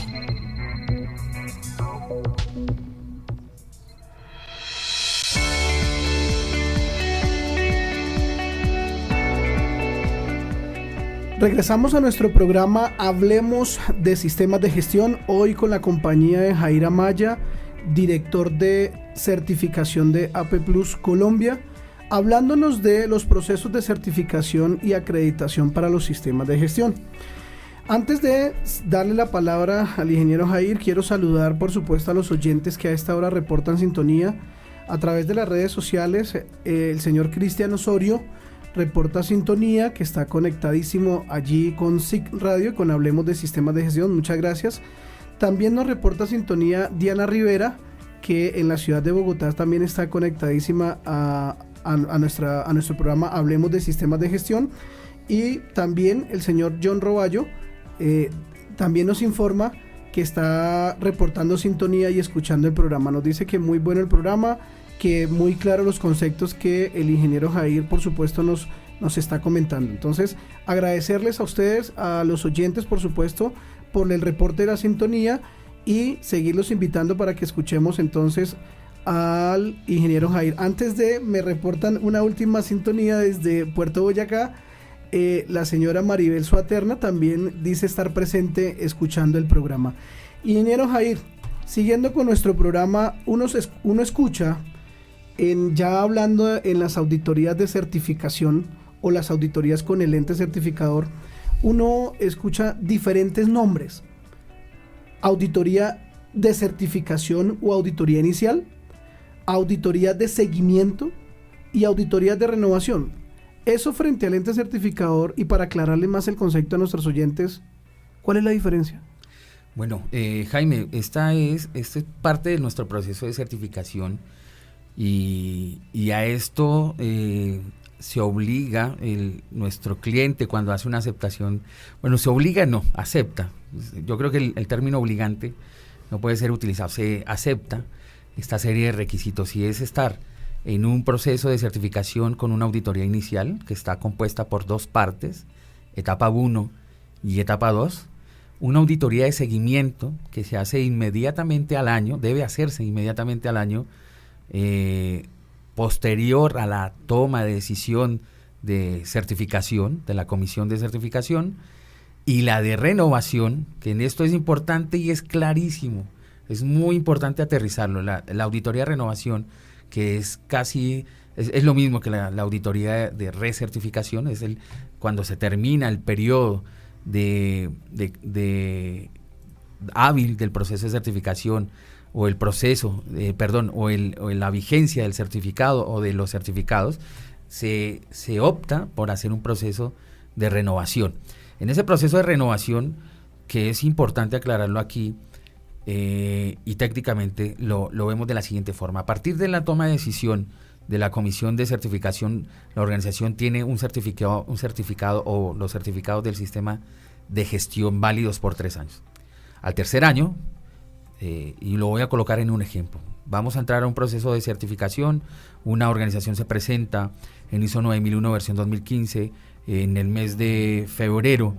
Regresamos a nuestro programa Hablemos de Sistemas de Gestión, hoy con la compañía de Jair Amaya, director de certificación de AP Plus Colombia, hablándonos de los procesos de certificación y acreditación para los sistemas de gestión. Antes de darle la palabra al ingeniero Jair, quiero saludar por supuesto a los oyentes que a esta hora reportan sintonía a través de las redes sociales. El señor Cristian Osorio reporta sintonía, que está conectadísimo allí con SIG Radio, con Hablemos de Sistemas de Gestión. Muchas gracias. También nos reporta sintonía Diana Rivera, que en la ciudad de Bogotá también está conectadísima a nuestro programa Hablemos de Sistemas de Gestión. Y también el señor John Roballo también nos informa que está reportando sintonía y escuchando el programa. Nos dice que muy bueno el programa, que muy claro los conceptos que el ingeniero Jair, por supuesto, nos está comentando. Entonces, agradecerles a ustedes, a los oyentes, por supuesto, por el reporte de la sintonía y seguirlos invitando para que escuchemos entonces al ingeniero Jair. Antes de, me reportan una última sintonía desde Puerto Boyacá. La señora Maribel Suaterna también dice estar presente escuchando el programa. Ingeniero Jair, siguiendo con nuestro programa, uno escucha ya hablando en las auditorías de certificación o las auditorías con el ente certificador, uno escucha diferentes nombres: auditoría de certificación o auditoría inicial, auditoría de seguimiento y auditoría de renovación. Eso frente al ente certificador, y para aclararle más el concepto a nuestros oyentes, ¿cuál es la diferencia? Bueno, Jaime, esta es parte de nuestro proceso de certificación. Y a esto se obliga nuestro cliente cuando hace una aceptación. Bueno, se obliga, no, acepta. Yo creo que el término obligante no puede ser utilizado. Se acepta esta serie de requisitos, y es estar en un proceso de certificación con una auditoría inicial que está compuesta por dos partes, etapa 1 y etapa 2. Una auditoría de seguimiento que se hace inmediatamente al año, debe hacerse inmediatamente al año, posterior a la toma de decisión de certificación de la comisión de certificación, y la de renovación, que en esto es importante y es clarísimo, es muy importante aterrizarlo. La auditoría de renovación, que es casi, es lo mismo que la auditoría de recertificación, es cuando se termina el periodo de hábil del proceso de certificación, o el proceso, o la vigencia del certificado o de los certificados, se opta por hacer un proceso de renovación. En ese proceso de renovación, que es importante aclararlo aquí, y técnicamente lo vemos de la siguiente forma: a partir de la toma de decisión de la comisión de certificación, la organización tiene un certificado o los certificados del sistema de gestión válidos por 3 años. Al tercer año, y lo voy a colocar en un ejemplo, vamos a entrar a un proceso de certificación. Una organización se presenta en ISO 9001 versión 2015 en el mes de febrero,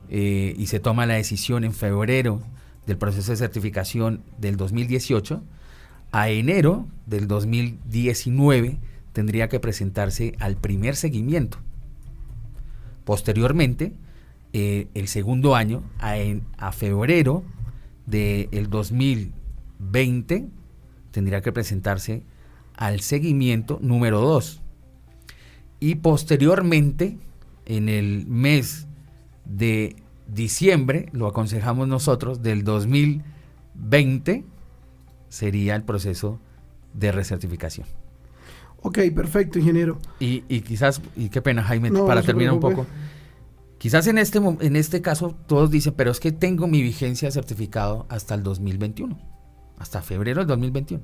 y se toma la decisión en febrero del proceso de certificación del 2018. A enero del 2019 tendría que presentarse al primer seguimiento. Posteriormente, el segundo año, a febrero del 2020, tendría que presentarse al seguimiento número 2. Y posteriormente, en el mes de diciembre, lo aconsejamos nosotros, del 2020, sería el proceso de recertificación. Ok, perfecto, ingeniero. Y quizás, y qué pena, Jaime, No, para no se terminar un preocupe. poco, quizás en este caso todos dicen, pero es que tengo mi vigencia de certificado hasta el 2021, hasta febrero del 2021,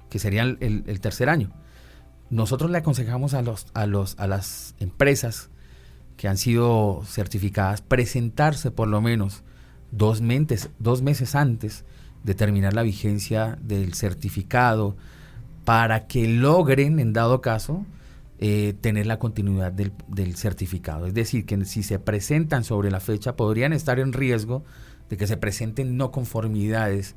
que sería el tercer año. Nosotros le aconsejamos a las empresas que han sido certificadas presentarse por lo menos 2 meses antes de terminar la vigencia del certificado, para que logren, en dado caso, tener la continuidad del certificado. Es decir, que si se presentan sobre la fecha, podrían estar en riesgo de que se presenten no conformidades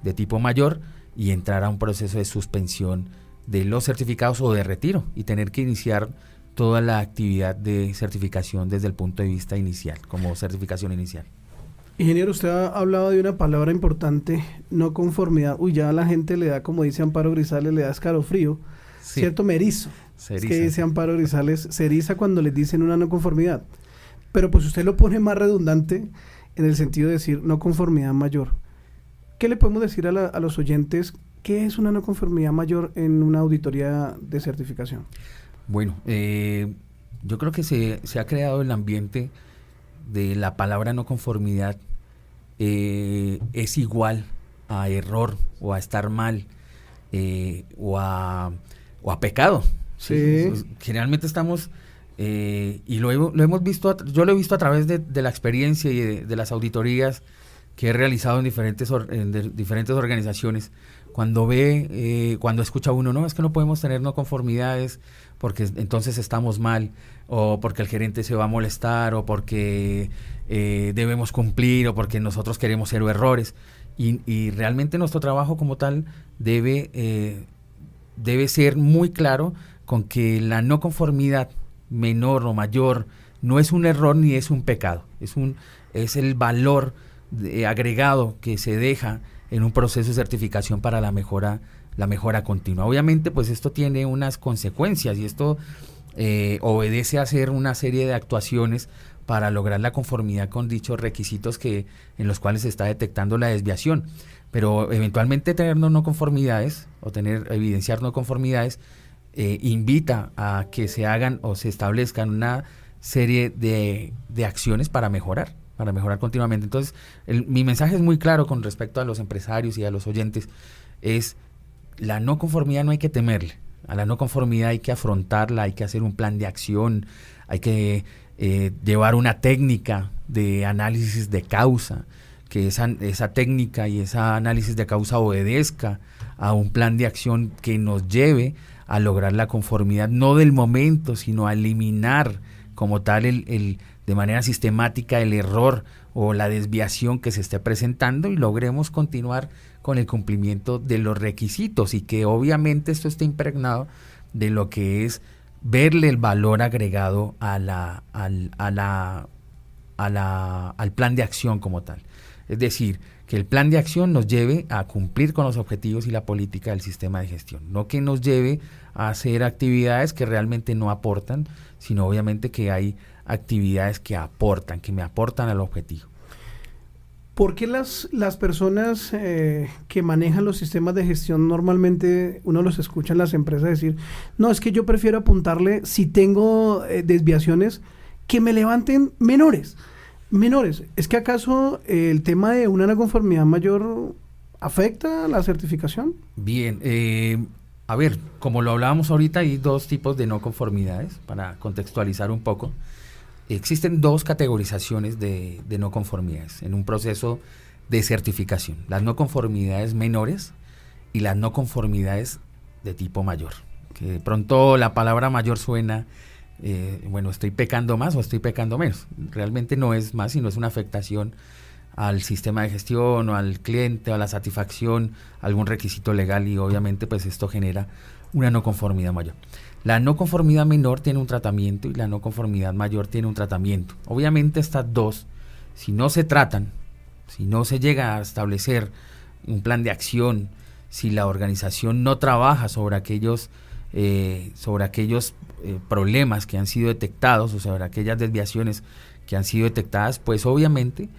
de tipo mayor y entrar a un proceso de suspensión de los certificados o de retiro y tener que iniciar toda la actividad de certificación desde el punto de vista inicial, como certificación inicial. Ingeniero, usted ha hablado de una palabra importante, no conformidad. Uy, ya a la gente le da, como dice Amparo Grisales, le da escalofrío, Sí. ¿cierto? Me erizo. Se Es que eriza. dice Amparo Grisales, se eriza cuando les dicen una no conformidad. Pero pues usted lo pone más redundante en el sentido de decir no conformidad mayor. ¿Qué le podemos decir a los oyentes? ¿Qué es una no conformidad mayor en una auditoría de certificación? Bueno, yo creo que se ha creado el ambiente de la palabra no conformidad es igual a error o a estar mal o a pecado. Sí. Generalmente estamos, y lo hemos visto, yo lo he visto a través de la experiencia y de las auditorías que he realizado en diferentes organizaciones. Cuando cuando escucha uno, no, es que no podemos tener no conformidades porque entonces estamos mal, o porque el gerente se va a molestar, o porque debemos cumplir, o porque nosotros queremos cero errores. Y realmente nuestro trabajo como tal debe ser muy claro con que la no conformidad menor o mayor no es un error ni es un pecado, es el valor agregado que se deja en un proceso de certificación para la mejora continua. Obviamente, pues esto tiene unas consecuencias y esto obedece a hacer una serie de actuaciones para lograr la conformidad con dichos requisitos en los cuales se está detectando la desviación. Pero eventualmente tener no conformidades o evidenciar no conformidades invita a que se hagan o se establezcan una serie de acciones para mejorar continuamente. Entonces, mi mensaje es muy claro con respecto a los empresarios y a los oyentes, es la no conformidad no hay que temerle, a la no conformidad hay que afrontarla, hay que hacer un plan de acción, hay que llevar una técnica de análisis de causa, que esa técnica y ese análisis de causa obedezca a un plan de acción que nos lleve a lograr la conformidad, no del momento, sino a eliminar como tal de manera sistemática el error o la desviación que se esté presentando y logremos continuar con el cumplimiento de los requisitos y que obviamente esto esté impregnado de lo que es verle el valor agregado al plan de acción como tal. Es decir, que el plan de acción nos lleve a cumplir con los objetivos y la política del sistema de gestión, no que nos lleve a hacer actividades que realmente no aportan, sino obviamente que hay actividades que me aportan al objetivo. ¿Por qué las personas que manejan los sistemas de gestión normalmente uno los escucha en las empresas decir, no, es que yo prefiero apuntarle si tengo desviaciones que me levanten menores? ¿Es que acaso el tema de una no conformidad mayor afecta la certificación? Bien, a ver, como lo hablábamos ahorita, hay 2 tipos de no conformidades, para contextualizar un poco. Existen 2 categorizaciones de no conformidades en un proceso de certificación. Las no conformidades menores y las no conformidades de tipo mayor. Que de pronto la palabra mayor suena, estoy pecando más o estoy pecando menos. Realmente no es más, sino es una afectación al sistema de gestión o al cliente o a la satisfacción, algún requisito legal y obviamente pues esto genera una no conformidad mayor. La no conformidad menor tiene un tratamiento y la no conformidad mayor tiene un tratamiento. Obviamente estas 2, si no se tratan, si no se llega a establecer un plan de acción, si la organización no trabaja sobre aquellos problemas que han sido detectados o sobre aquellas desviaciones que han sido detectadas, pues obviamente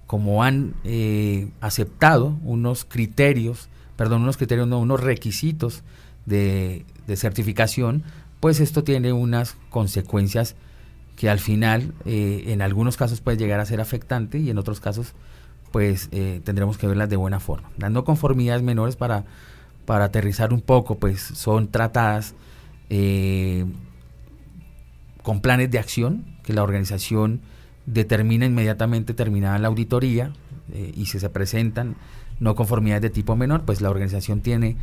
como han aceptado unos requisitos de certificación, pues esto tiene unas consecuencias que al final en algunos casos puede llegar a ser afectante y en otros casos pues tendremos que verlas de buena forma. Las no conformidades menores, para aterrizar un poco, pues son tratadas con planes de acción que la organización determina inmediatamente terminada la auditoría, y si se presentan no conformidades de tipo menor, pues la organización tiene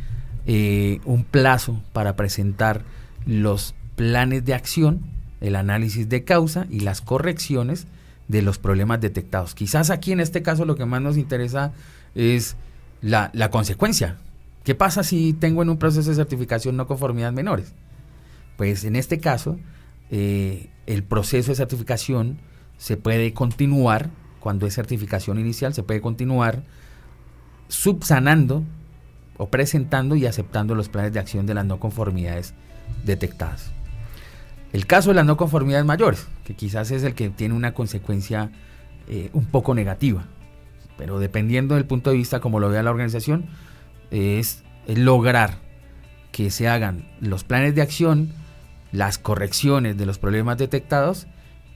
un plazo para presentar los planes de acción, el análisis de causa y las correcciones de los problemas detectados. Quizás aquí en este caso lo que más nos interesa es la consecuencia. ¿Qué pasa si tengo en un proceso de certificación no conformidades menores? Pues en este caso el proceso de certificación se puede continuar, cuando es certificación inicial, se puede continuar subsanando o presentando y aceptando los planes de acción de las no conformidades detectadas. El caso de las no conformidades mayores, que quizás es el que tiene una consecuencia un poco negativa, pero dependiendo del punto de vista como lo vea la organización, es lograr que se hagan los planes de acción, las correcciones de los problemas detectados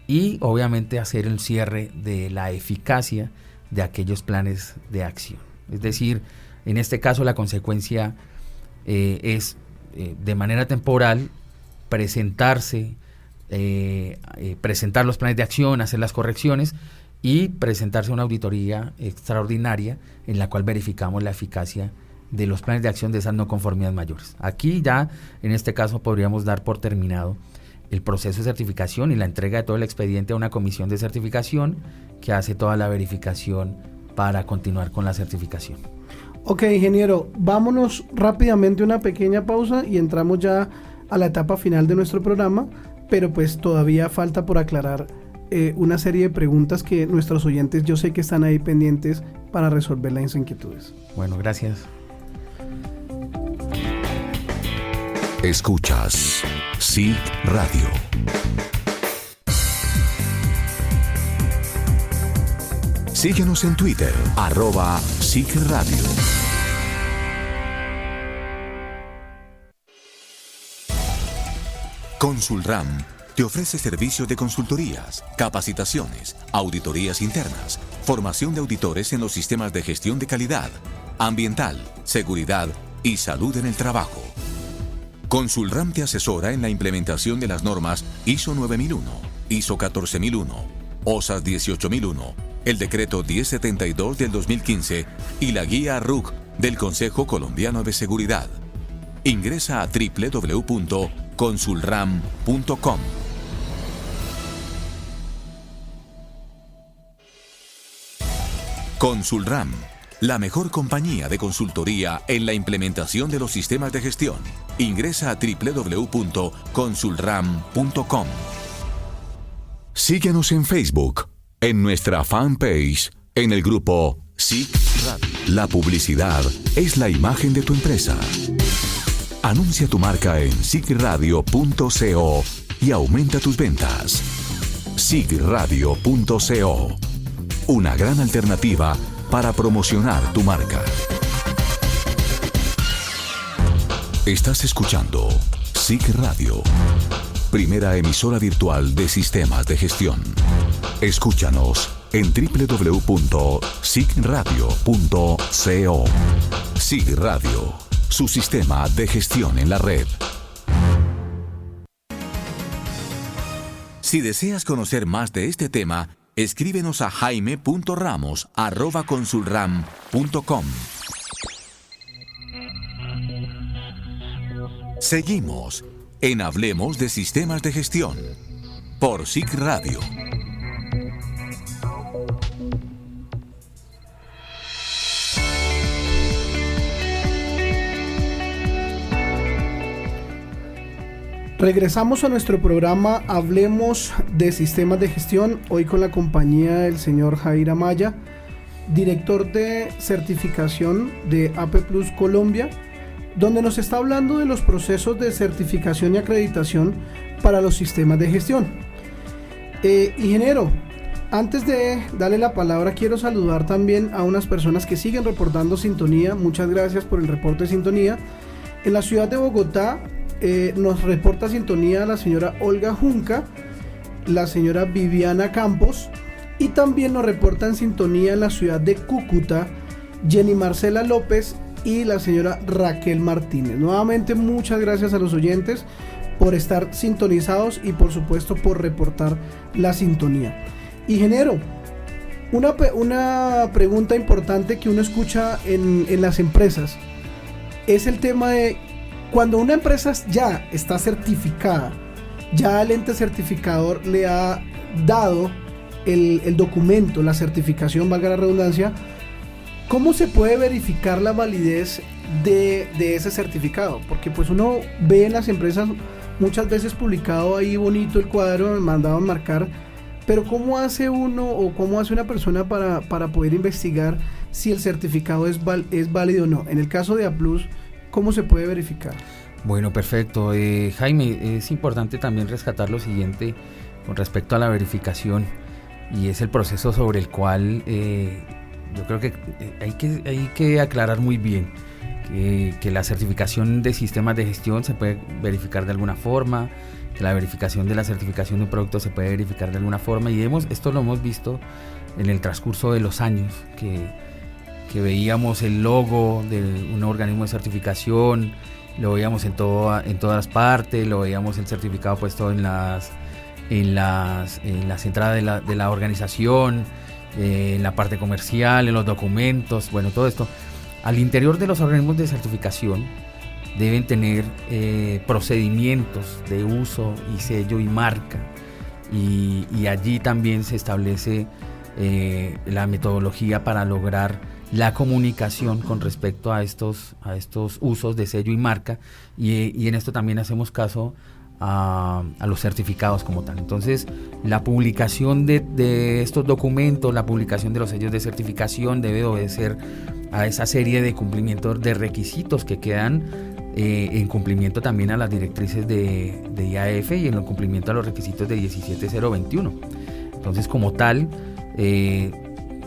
y obviamente hacer el cierre de la eficacia de aquellos planes de acción. Es decir, en este caso la consecuencia es de manera temporal presentar los planes de acción, hacer las correcciones y presentarse a una auditoría extraordinaria en la cual verificamos la eficacia de los planes de acción de esas no conformidades mayores. Aquí ya, en este caso, podríamos dar por terminado el proceso de certificación y la entrega de todo el expediente a una comisión de certificación que hace toda la verificación para continuar con la certificación. Ok, ingeniero, vámonos rápidamente a una pequeña pausa y entramos ya a la etapa final de nuestro programa, pero pues todavía falta por aclarar una serie de preguntas que nuestros oyentes yo sé que están ahí pendientes para resolver las inquietudes. Bueno, gracias. Escuchas SIG Radio. Síguenos en Twitter, @SIG Radio. Consulram te ofrece servicios de consultorías, capacitaciones, auditorías internas, formación de auditores en los sistemas de gestión de calidad, ambiental, seguridad y salud en el trabajo. Consulram te asesora en la implementación de las normas ISO 9001, ISO 14001, OSAS 18001, el decreto 1072 del 2015 y la guía RUC del Consejo Colombiano de Seguridad. Ingresa a www.consulram.com. Consulram, la mejor compañía de consultoría en la implementación de los sistemas de gestión. Ingresa a www.consulram.com. Síguenos en Facebook, en nuestra fanpage, en el grupo SIG Radio. La publicidad es la imagen de tu empresa. Anuncia tu marca en sigradio.co y aumenta tus ventas. sigradio.co, una gran alternativa para promocionar tu marca. Estás escuchando SIG Radio, primera emisora virtual de sistemas de gestión. Escúchanos en www.sigradio.co. SIG Radio, su sistema de gestión en la red. Si deseas conocer más de este tema, escríbenos a jaime.ramos@consulram.com. Seguimos en Hablemos de Sistemas de Gestión por SIG Radio. Regresamos a nuestro programa Hablemos de Sistemas de Gestión, hoy con la compañía del señor Jair Amaya, director de certificación de AP Plus Colombia, donde nos está hablando de los procesos de certificación y acreditación para los sistemas de gestión. Ingeniero, antes de darle la palabra, quiero saludar también a unas personas que siguen reportando sintonía. Muchas gracias por el reporte de sintonía. En la ciudad de Bogotá nos reporta sintonía la señora Olga Junca, la señora Viviana Campos, y también nos reportan sintonía en la ciudad de Cúcuta Jenny Marcela López y la señora Raquel Martínez. Nuevamente muchas gracias a los oyentes por estar sintonizados y por supuesto por reportar la sintonía. Ingeniero, una pregunta importante que uno escucha en las empresas es el tema de cuando una empresa ya está certificada, ya el ente certificador le ha dado el documento, la certificación, valga la redundancia, ¿cómo se puede verificar la validez de ese certificado? Porque pues uno ve en las empresas muchas veces publicado ahí bonito el cuadro, mandado a marcar, pero ¿cómo hace uno o cómo hace una persona para poder investigar si el certificado es válido o no? En el caso de Aplus, ¿cómo se puede verificar? Bueno, perfecto. Jaime, es importante también rescatar lo siguiente con respecto a la verificación, y es el proceso sobre el cual yo creo que hay que aclarar muy bien que la certificación de sistemas de gestión se puede verificar de alguna forma, que la verificación de la certificación de un producto se puede verificar de alguna forma, y esto lo hemos visto en el transcurso de los años, que veíamos el logo de un organismo de certificación, lo veíamos en todas las partes, lo veíamos el certificado puesto en las entradas de la organización, en la parte comercial, en los documentos, bueno, todo esto. Al interior de los organismos de certificación deben tener procedimientos de uso y sello y marca, y allí también se establece la metodología para lograr la comunicación con respecto a estos usos de sello y marca, y en esto también hacemos caso a los certificados como tal. Entonces, la publicación de estos documentos, la publicación de los sellos de certificación debe obedecer a esa serie de cumplimientos de requisitos que quedan en cumplimiento también a las directrices de IAF y en el cumplimiento a los requisitos de 17021. Entonces, como tal,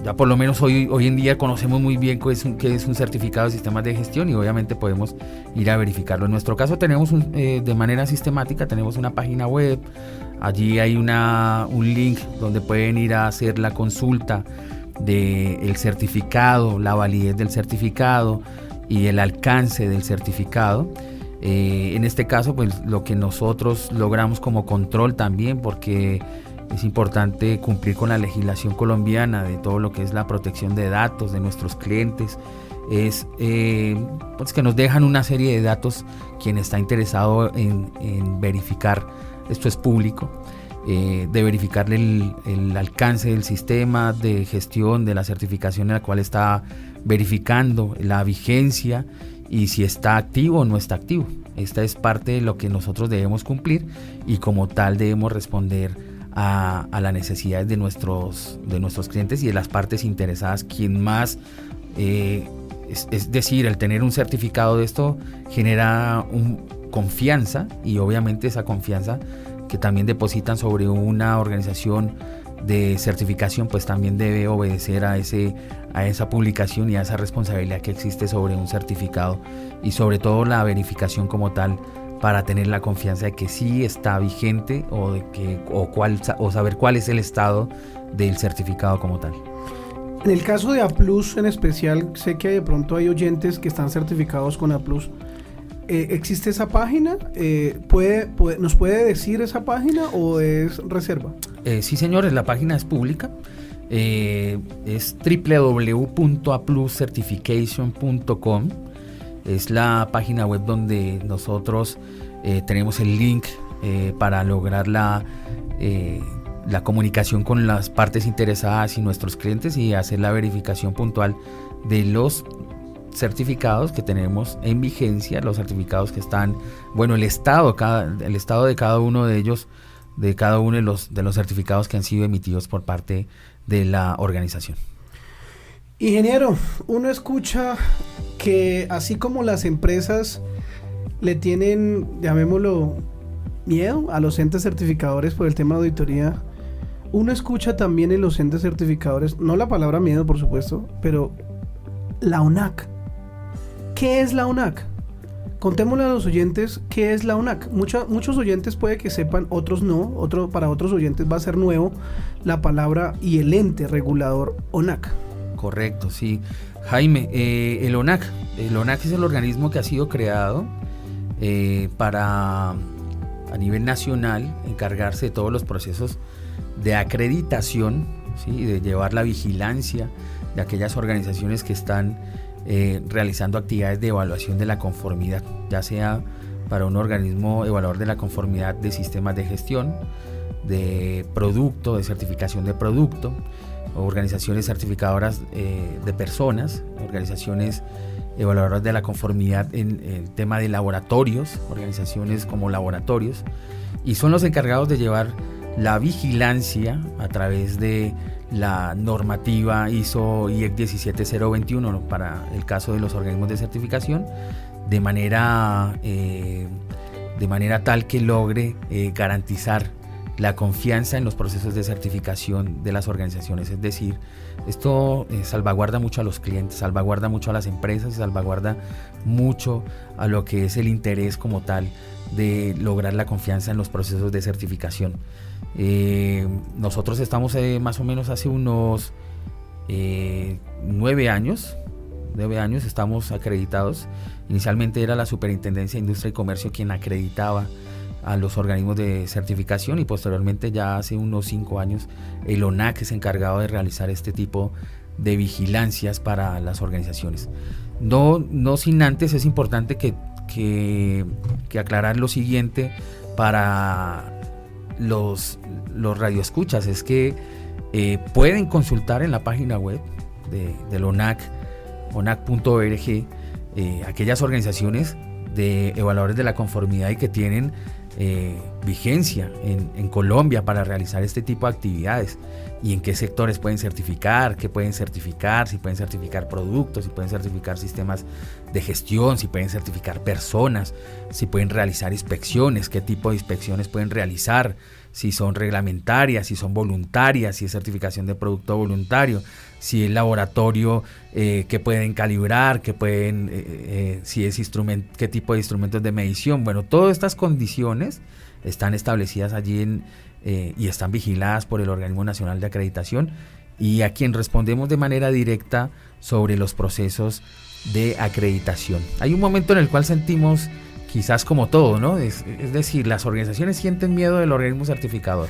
ya por lo menos hoy en día conocemos muy bien qué es un certificado de sistemas de gestión, y obviamente podemos ir a verificarlo. En nuestro caso tenemos de manera sistemática, tenemos una página web, allí hay un link donde pueden ir a hacer la consulta del certificado, la validez del certificado y el alcance del certificado. En este caso, pues lo que nosotros logramos como control también, porque es importante cumplir con la legislación colombiana de todo lo que es la protección de datos de nuestros clientes, es pues que nos dejan una serie de datos quien está interesado en verificar, esto es público, de verificar el alcance del sistema de gestión de la certificación en la cual está verificando la vigencia y si está activo o no está activo. Esta es parte de lo que nosotros debemos cumplir, y como tal debemos responder a las necesidades de nuestros clientes y de las partes interesadas. Quien más, es decir, el tener un certificado de esto genera confianza, y obviamente esa confianza que también depositan sobre una organización de certificación, pues también debe obedecer a esa publicación y a esa responsabilidad que existe sobre un certificado, y sobre todo la verificación como tal, para tener la confianza de que sí está vigente o saber cuál es el estado del certificado como tal. En el caso de Aplus en especial, sé que de pronto hay oyentes que están certificados con Aplus. ¿Existe esa página? ¿Nos puede decir esa página o es reserva? Sí, señores, la página es pública. Es www.apluscertification.com. Es la página web donde nosotros tenemos el link para lograr la comunicación con las partes interesadas y nuestros clientes, y hacer la verificación puntual de los certificados que tenemos en vigencia, los certificados que están, bueno, el estado de cada uno de ellos, de cada uno de los certificados que han sido emitidos por parte de la organización. Ingeniero, uno escucha que así como las empresas le tienen, llamémoslo, miedo a los entes certificadores por el tema de auditoría, uno escucha también en los entes certificadores, no la palabra miedo por supuesto, pero la ONAC. ¿Qué es la ONAC? contémosle a los oyentes qué es la ONAC. Muchos oyentes puede que sepan, otros no. Para otros oyentes va a ser nuevo la palabra y el ente regulador ONAC. Correcto, sí. Jaime, el ONAC es el organismo que ha sido creado para, a nivel nacional, encargarse de todos los procesos de acreditación, ¿sí? De llevar la vigilancia de aquellas organizaciones que están realizando actividades de evaluación de la conformidad, ya sea para un organismo evaluador de la conformidad de sistemas de gestión, de producto, de certificación de producto, organizaciones certificadoras de personas, organizaciones evaluadoras de la conformidad en el tema de laboratorios, organizaciones como laboratorios, y son los encargados de llevar la vigilancia a través de la normativa ISO IEC 17021 para el caso de los organismos de certificación, de manera tal que logre garantizar la confianza en los procesos de certificación de las organizaciones. Es decir, esto salvaguarda mucho a los clientes, salvaguarda mucho a las empresas, salvaguarda mucho a lo que es el interés como tal de lograr la confianza en los procesos de certificación. Nosotros estamos más o menos hace unos 9 años estamos acreditados. Inicialmente era la Superintendencia de Industria y Comercio quien acreditaba a los organismos de certificación, y posteriormente ya hace unos 5 años el ONAC es encargado de realizar este tipo de vigilancias para las organizaciones. No sin antes es importante que aclarar lo siguiente para los radioescuchas, es que pueden consultar en la página web del ONAC, onac.org, aquellas organizaciones de evaluadores de la conformidad y que tienen vigencia en Colombia para realizar este tipo de actividades, y en qué sectores pueden certificar, qué pueden certificar, si pueden certificar productos, si pueden certificar sistemas de gestión, si pueden certificar personas, si pueden realizar inspecciones, qué tipo de inspecciones pueden realizar, si son reglamentarias, si son voluntarias, si es certificación de producto voluntario, si es laboratorio, qué pueden calibrar, qué pueden, si es qué tipo de instrumentos de medición. Bueno, todas estas condiciones están establecidas allí y están vigiladas por el Organismo Nacional de Acreditación, y a quien respondemos de manera directa sobre los procesos de acreditación. Hay un momento en el cual sentimos, quizás como todo, ¿no? Es decir, las organizaciones sienten miedo del organismo certificador.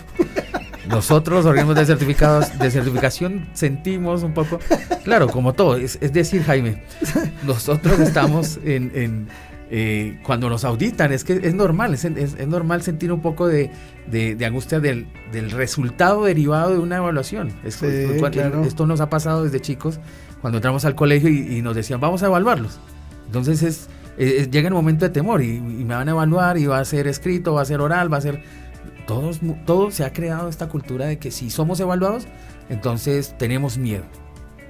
Nosotros, los organismos de certificación, sentimos un poco, claro, como todo. Es decir, Jaime, nosotros estamos cuando nos auditan, es que es normal, es normal sentir un poco de angustia del resultado derivado de una evaluación. Claro. Esto nos ha pasado desde chicos, cuando entramos al colegio y nos decían, vamos a evaluarlos. Entonces llega el momento de temor y me van a evaluar, y va a ser escrito, va a ser oral, va a ser... Todo se ha creado esta cultura de que si somos evaluados, entonces tenemos miedo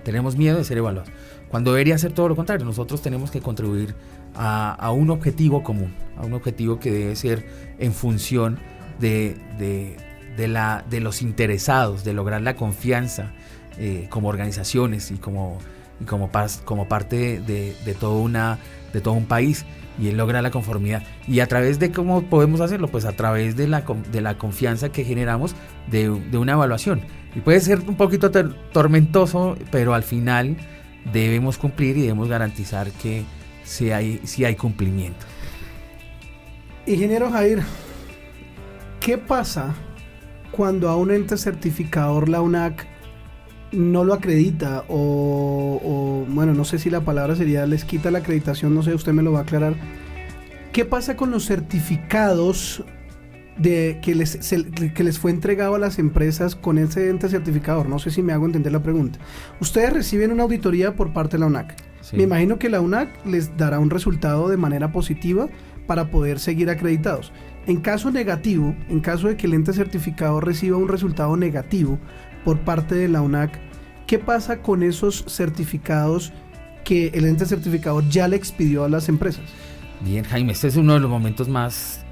de ser evaluados, cuando debería ser todo lo contrario. Nosotros tenemos que contribuir a un objetivo común, a un objetivo que debe ser en función de los interesados, de lograr la confianza como organizaciones y como parte de todo un país, y él logra la conformidad. ¿Y a través de cómo podemos hacerlo? Pues a través de la confianza que generamos de una evaluación. Y puede ser un poquito tormentoso, pero al final debemos cumplir y debemos garantizar que sí hay cumplimiento. Ingeniero Jair, ¿qué pasa cuando a un ente certificador la ONAC no lo acredita o bueno, no sé si la palabra sería les quita la acreditación, no sé, usted me lo va a aclarar? ¿Qué pasa con los certificados que les fue entregado a las empresas con ese ente certificador? No sé si me hago entender la pregunta. Ustedes reciben una auditoría por parte de la ONAC. Sí. Me imagino que la ONAC les dará un resultado de manera positiva para poder seguir acreditados. En caso negativo, en caso de que el ente certificador reciba un resultado negativo por parte de la ONAC, ¿qué pasa con esos certificados que el ente certificador ya le expidió a las empresas? Bien, Jaime, este es uno de los momentos más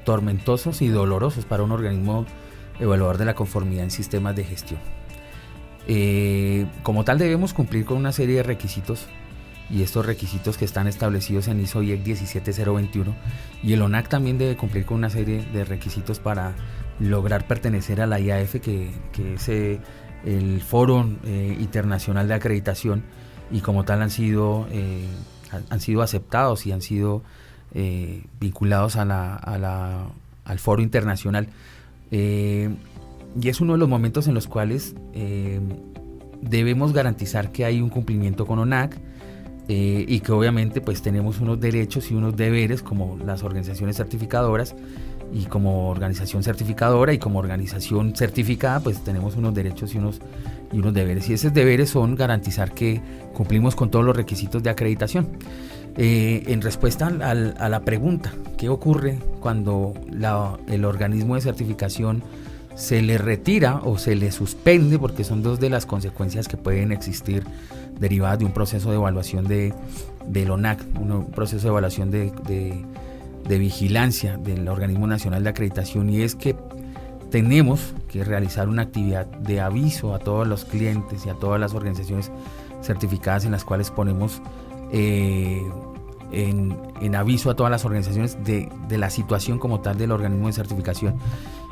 tormentosos y dolorosos para un organismo evaluador de la conformidad en sistemas de gestión. Como tal, debemos cumplir con una serie de requisitos y estos requisitos que están establecidos en ISO IEC 17021, y el ONAC también debe cumplir con una serie de requisitos para lograr pertenecer a la IAF, que es el Foro Internacional de Acreditación, y como tal han sido aceptados y han sido vinculados al Foro Internacional. Y es uno de los momentos en los cuales debemos garantizar que hay un cumplimiento con ONAC, y que obviamente pues tenemos unos derechos y unos deberes como las organizaciones certificadoras, y como organización certificadora y como organización certificada pues tenemos unos derechos y unos deberes, y esos deberes son garantizar que cumplimos con todos los requisitos de acreditación. En respuesta a la pregunta, ¿qué ocurre cuando el organismo de certificación se le retira o se le suspende? Porque son dos de las consecuencias que pueden existir derivadas de un proceso de evaluación del ONAC, un proceso de evaluación de vigilancia del Organismo Nacional de Acreditación, y es que tenemos que realizar una actividad de aviso a todos los clientes y a todas las organizaciones certificadas, en las cuales ponemos en aviso a todas las organizaciones de la situación como tal del organismo de certificación.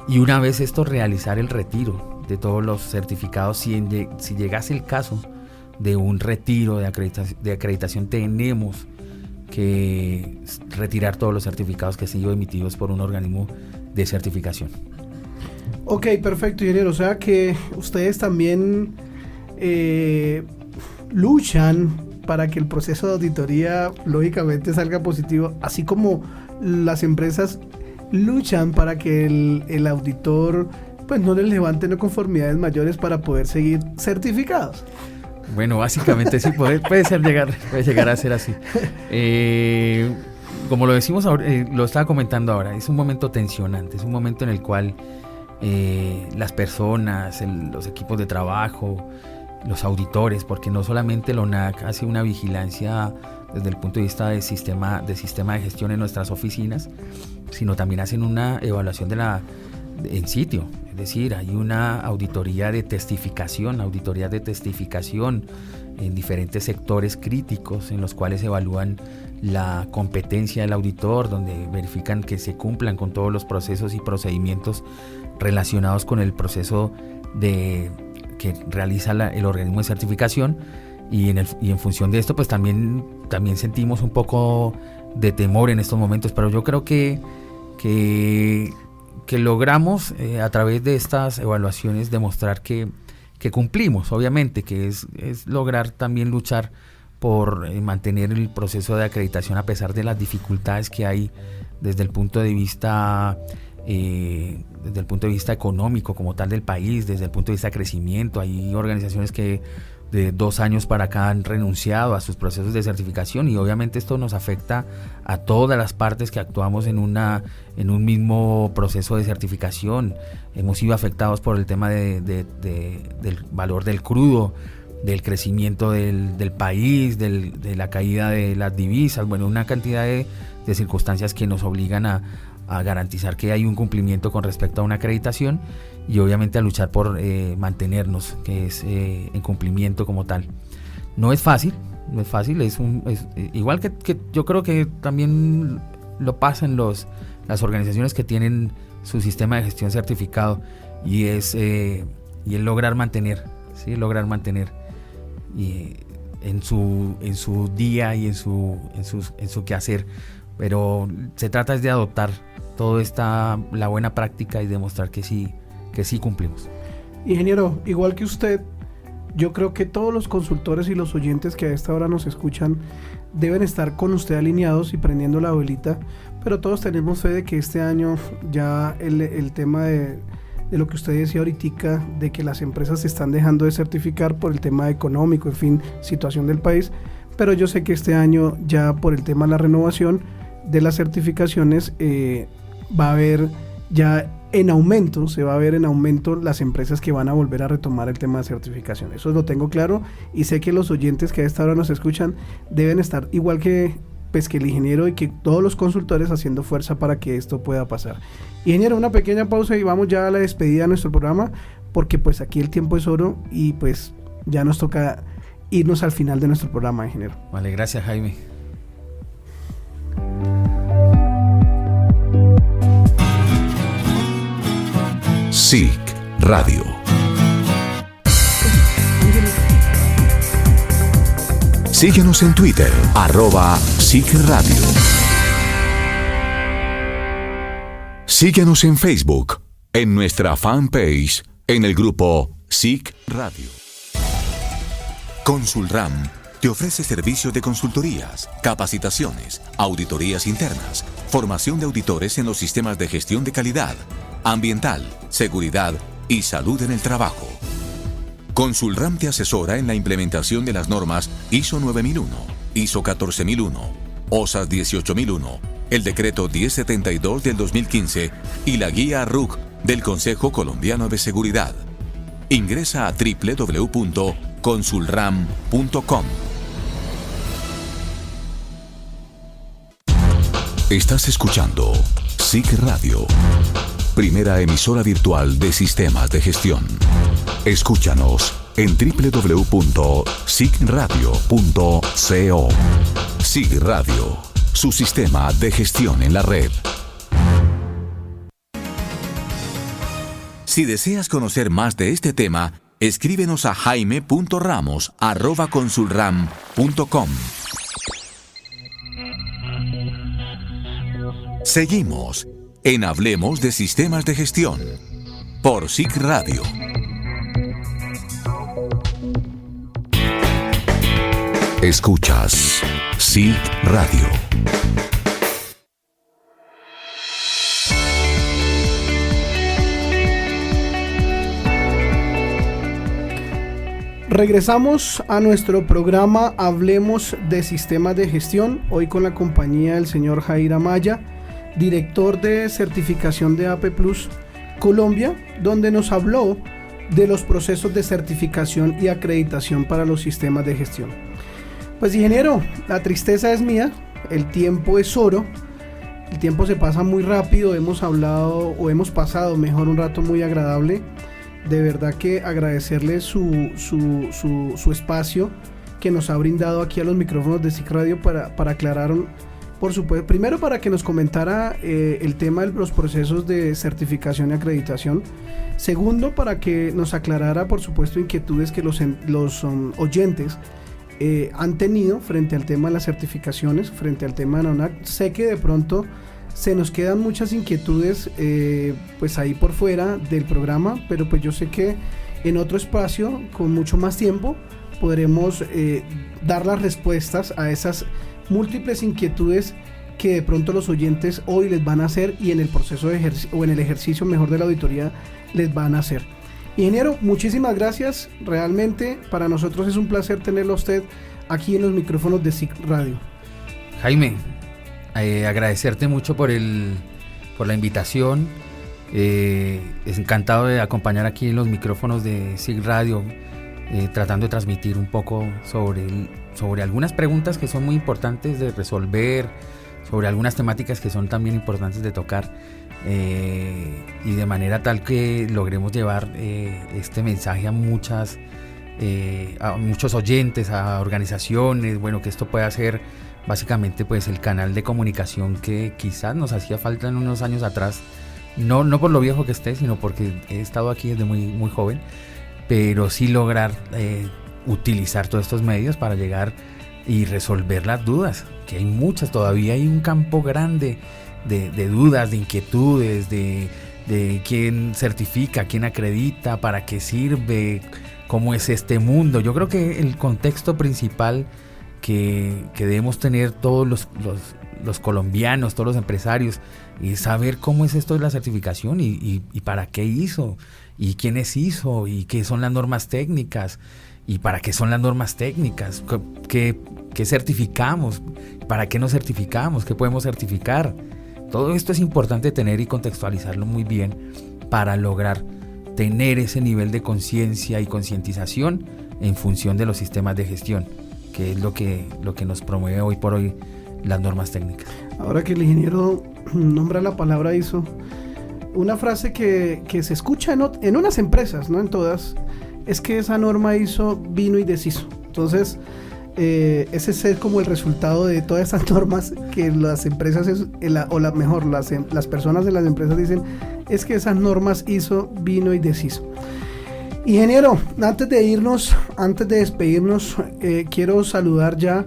Y una vez esto, realizar el retiro de todos los certificados. Si llegase el caso de un retiro de acreditación, tenemos que retirar todos los certificados que han sido emitidos por un organismo de certificación. Ok, perfecto, ingeniero. O sea que ustedes también luchan para que el proceso de auditoría lógicamente salga positivo, así como las empresas luchan para que el auditor pues no les levante no conformidades mayores para poder seguir certificados. Bueno, básicamente sí, puede llegar a ser así. Como lo decimos ahora, lo estaba comentando ahora, es un momento tensionante, es un momento en el cual las personas, los equipos de trabajo, los auditores, porque no solamente el ONAC hace una vigilancia desde el punto de vista de sistema de gestión en nuestras oficinas, sino también hacen una evaluación en sitio. Es decir, hay una auditorías de testificación en diferentes sectores críticos, en los cuales evalúan la competencia del auditor, donde verifican que se cumplan con todos los procesos y procedimientos relacionados con el proceso que realiza el organismo de certificación, y en función de esto pues también sentimos un poco de temor en estos momentos, pero yo creo que logramos a través de estas evaluaciones demostrar que cumplimos, obviamente, que es lograr también luchar por mantener el proceso de acreditación a pesar de las dificultades que hay desde el punto de vista económico como tal del país, desde el punto de vista de crecimiento. Hay organizaciones que de 2 años para acá han renunciado a sus procesos de certificación, y obviamente esto nos afecta a todas las partes que actuamos en un mismo proceso de certificación. Hemos sido afectados por el tema del valor del crudo, del crecimiento del país, de la caída de las divisas, bueno, una cantidad de circunstancias que nos obligan a garantizar que hay un cumplimiento con respecto a una acreditación, y obviamente a luchar por mantenernos, que es en cumplimiento como tal. No es fácil, es igual que yo creo que también lo pasa en las organizaciones que tienen su sistema de gestión certificado, y el lograr mantener y en su día y en su quehacer. Pero se trata de adoptar la buena práctica y demostrar que sí cumplimos. Ingeniero, igual que usted, yo creo que todos los consultores y los oyentes que a esta hora nos escuchan deben estar con usted alineados y prendiendo la velita, pero todos tenemos fe de que este año ya el tema de lo que usted decía ahorita, de que las empresas se están dejando de certificar por el tema económico, en fin, situación del país, pero yo sé que este año ya por el tema de la renovación de las certificaciones va a haber ya se va a ver en aumento las empresas que van a volver a retomar el tema de certificación. Eso lo tengo claro, y sé que los oyentes que a esta hora nos escuchan deben estar igual que el ingeniero y que todos los consultores haciendo fuerza para que esto pueda pasar. Ingeniero, una pequeña pausa y vamos ya a la despedida de nuestro programa, porque pues aquí el tiempo es oro y pues ya nos toca irnos al final de nuestro programa, ingeniero. Vale, gracias, Jaime. SIC Radio. Síguenos en Twitter, @SIC Radio. Síguenos en Facebook, en nuestra fanpage, en el grupo SIC Radio. Consulram te ofrece servicios de consultorías, capacitaciones, auditorías internas, formación de auditores en los sistemas de gestión de calidad, ambiental, seguridad y salud en el trabajo. Consulram te asesora en la implementación de las normas ISO 9001, ISO 14001, OSAS 18001, el decreto 1072 del 2015 y la guía RUC del Consejo Colombiano de Seguridad. Ingresa a www.consulram.com. Estás escuchando SIC Radio, primera emisora virtual de sistemas de gestión. Escúchanos en www.sicradio.co. SIC Radio, su sistema de gestión en la red. Si deseas conocer más de este tema, escríbenos a jaime.ramos@consulram.com. Seguimos en Hablemos de Sistemas de Gestión por SIC Radio. Escuchas SIC Radio. Regresamos a nuestro programa Hablemos de Sistemas de Gestión, hoy con la compañía del señor Jair Amaya, director de certificación de AP Plus Colombia, donde nos habló de los procesos de certificación y acreditación para los sistemas de gestión. Pues ingeniero, la tristeza es mía, el tiempo es oro, el tiempo se pasa muy rápido, hemos pasado mejor un rato muy agradable. De verdad que agradecerle su espacio que nos ha brindado aquí a los micrófonos de SIC Radio para aclarar, por supuesto, primero para que nos comentara el tema de los procesos de certificación y acreditación. Segundo, para que nos aclarara, por supuesto, inquietudes que los oyentes han tenido frente al tema de las certificaciones, frente al tema de la ONAC. Sé que de pronto se nos quedan muchas inquietudes pues ahí por fuera del programa, pero pues yo sé que en otro espacio, con mucho más tiempo, podremos dar las respuestas a esas múltiples inquietudes que de pronto los oyentes hoy les van a hacer y en el proceso de o en el ejercicio mejor de la auditoría les van a hacer. Ingeniero, muchísimas gracias, realmente para nosotros es un placer tenerlo a usted aquí en los micrófonos de SIC Radio. Jaime, agradecerte mucho por la invitación. Es encantado de acompañar aquí en los micrófonos de SIC Radio, tratando de transmitir un poco sobre algunas preguntas que son muy importantes de resolver, sobre algunas temáticas que son también importantes de tocar, y de manera tal que logremos llevar este mensaje a muchos oyentes, a organizaciones, bueno, que esto pueda ser básicamente pues el canal de comunicación que quizás nos hacía falta en unos años atrás, no por lo viejo que esté, sino porque he estado aquí desde muy, muy joven, pero sí lograr utilizar todos estos medios para llegar y resolver las dudas, que hay muchas, todavía hay un campo grande de dudas, de inquietudes, de quién certifica, quién acredita, para qué sirve, cómo es este mundo. Yo creo que el contexto principal que debemos tener todos los colombianos, todos los empresarios, y saber cómo es esto de la certificación y para qué hizo, y quiénes hizo, y qué son las normas técnicas, y para qué son las normas técnicas, qué certificamos, para qué nos certificamos, qué podemos certificar. Todo esto es importante tener y contextualizarlo muy bien para lograr tener ese nivel de conciencia y concientización en función de los sistemas de gestión, que es lo que nos promueve hoy por hoy las normas técnicas. Ahora que el ingeniero nombra la palabra ISO, una frase que se escucha en unas empresas, no en todas, es que esa norma ISO vino y deshizo. Entonces, ese es como el resultado de todas estas normas que las empresas, las personas de las empresas dicen, es que esas normas hizo, vino y deshizo. Ingeniero, antes de despedirnos, quiero saludar ya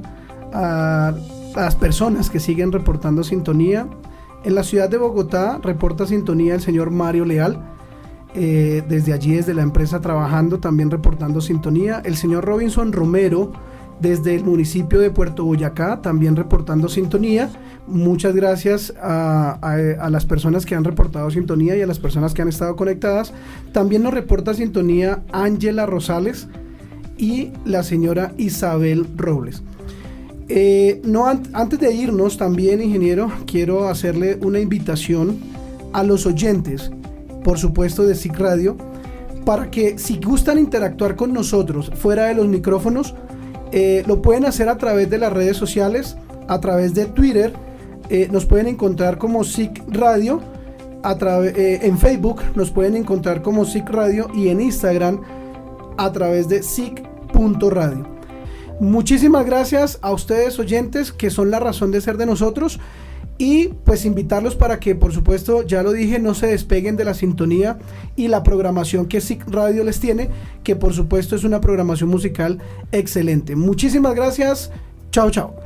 a las personas que siguen reportando sintonía. En la ciudad de Bogotá reporta sintonía el señor Mario Leal, desde allí, desde la empresa trabajando, también reportando sintonía. El señor Robinson Romero, desde el municipio de Puerto Boyacá, también reportando sintonía. Muchas gracias a las personas que han reportado sintonía y a las personas que han estado conectadas. También nos reporta sintonía Ángela Rosales y la señora Isabel Robles. Antes de irnos también, ingeniero, quiero hacerle una invitación a los oyentes, por supuesto, de SIC Radio, para que si gustan interactuar con nosotros fuera de los micrófonos, lo pueden hacer a través de las redes sociales, a través de Twitter. Nos pueden encontrar como SIC Radio, en Facebook nos pueden encontrar como SIC Radio y en Instagram a través de SIC.radio. Muchísimas gracias a ustedes, oyentes, que son la razón de ser de nosotros, y pues invitarlos para que, por supuesto, ya lo dije, no se despeguen de la sintonía y la programación que SIC Radio les tiene, que por supuesto es una programación musical excelente. Muchísimas gracias. Chao, chao.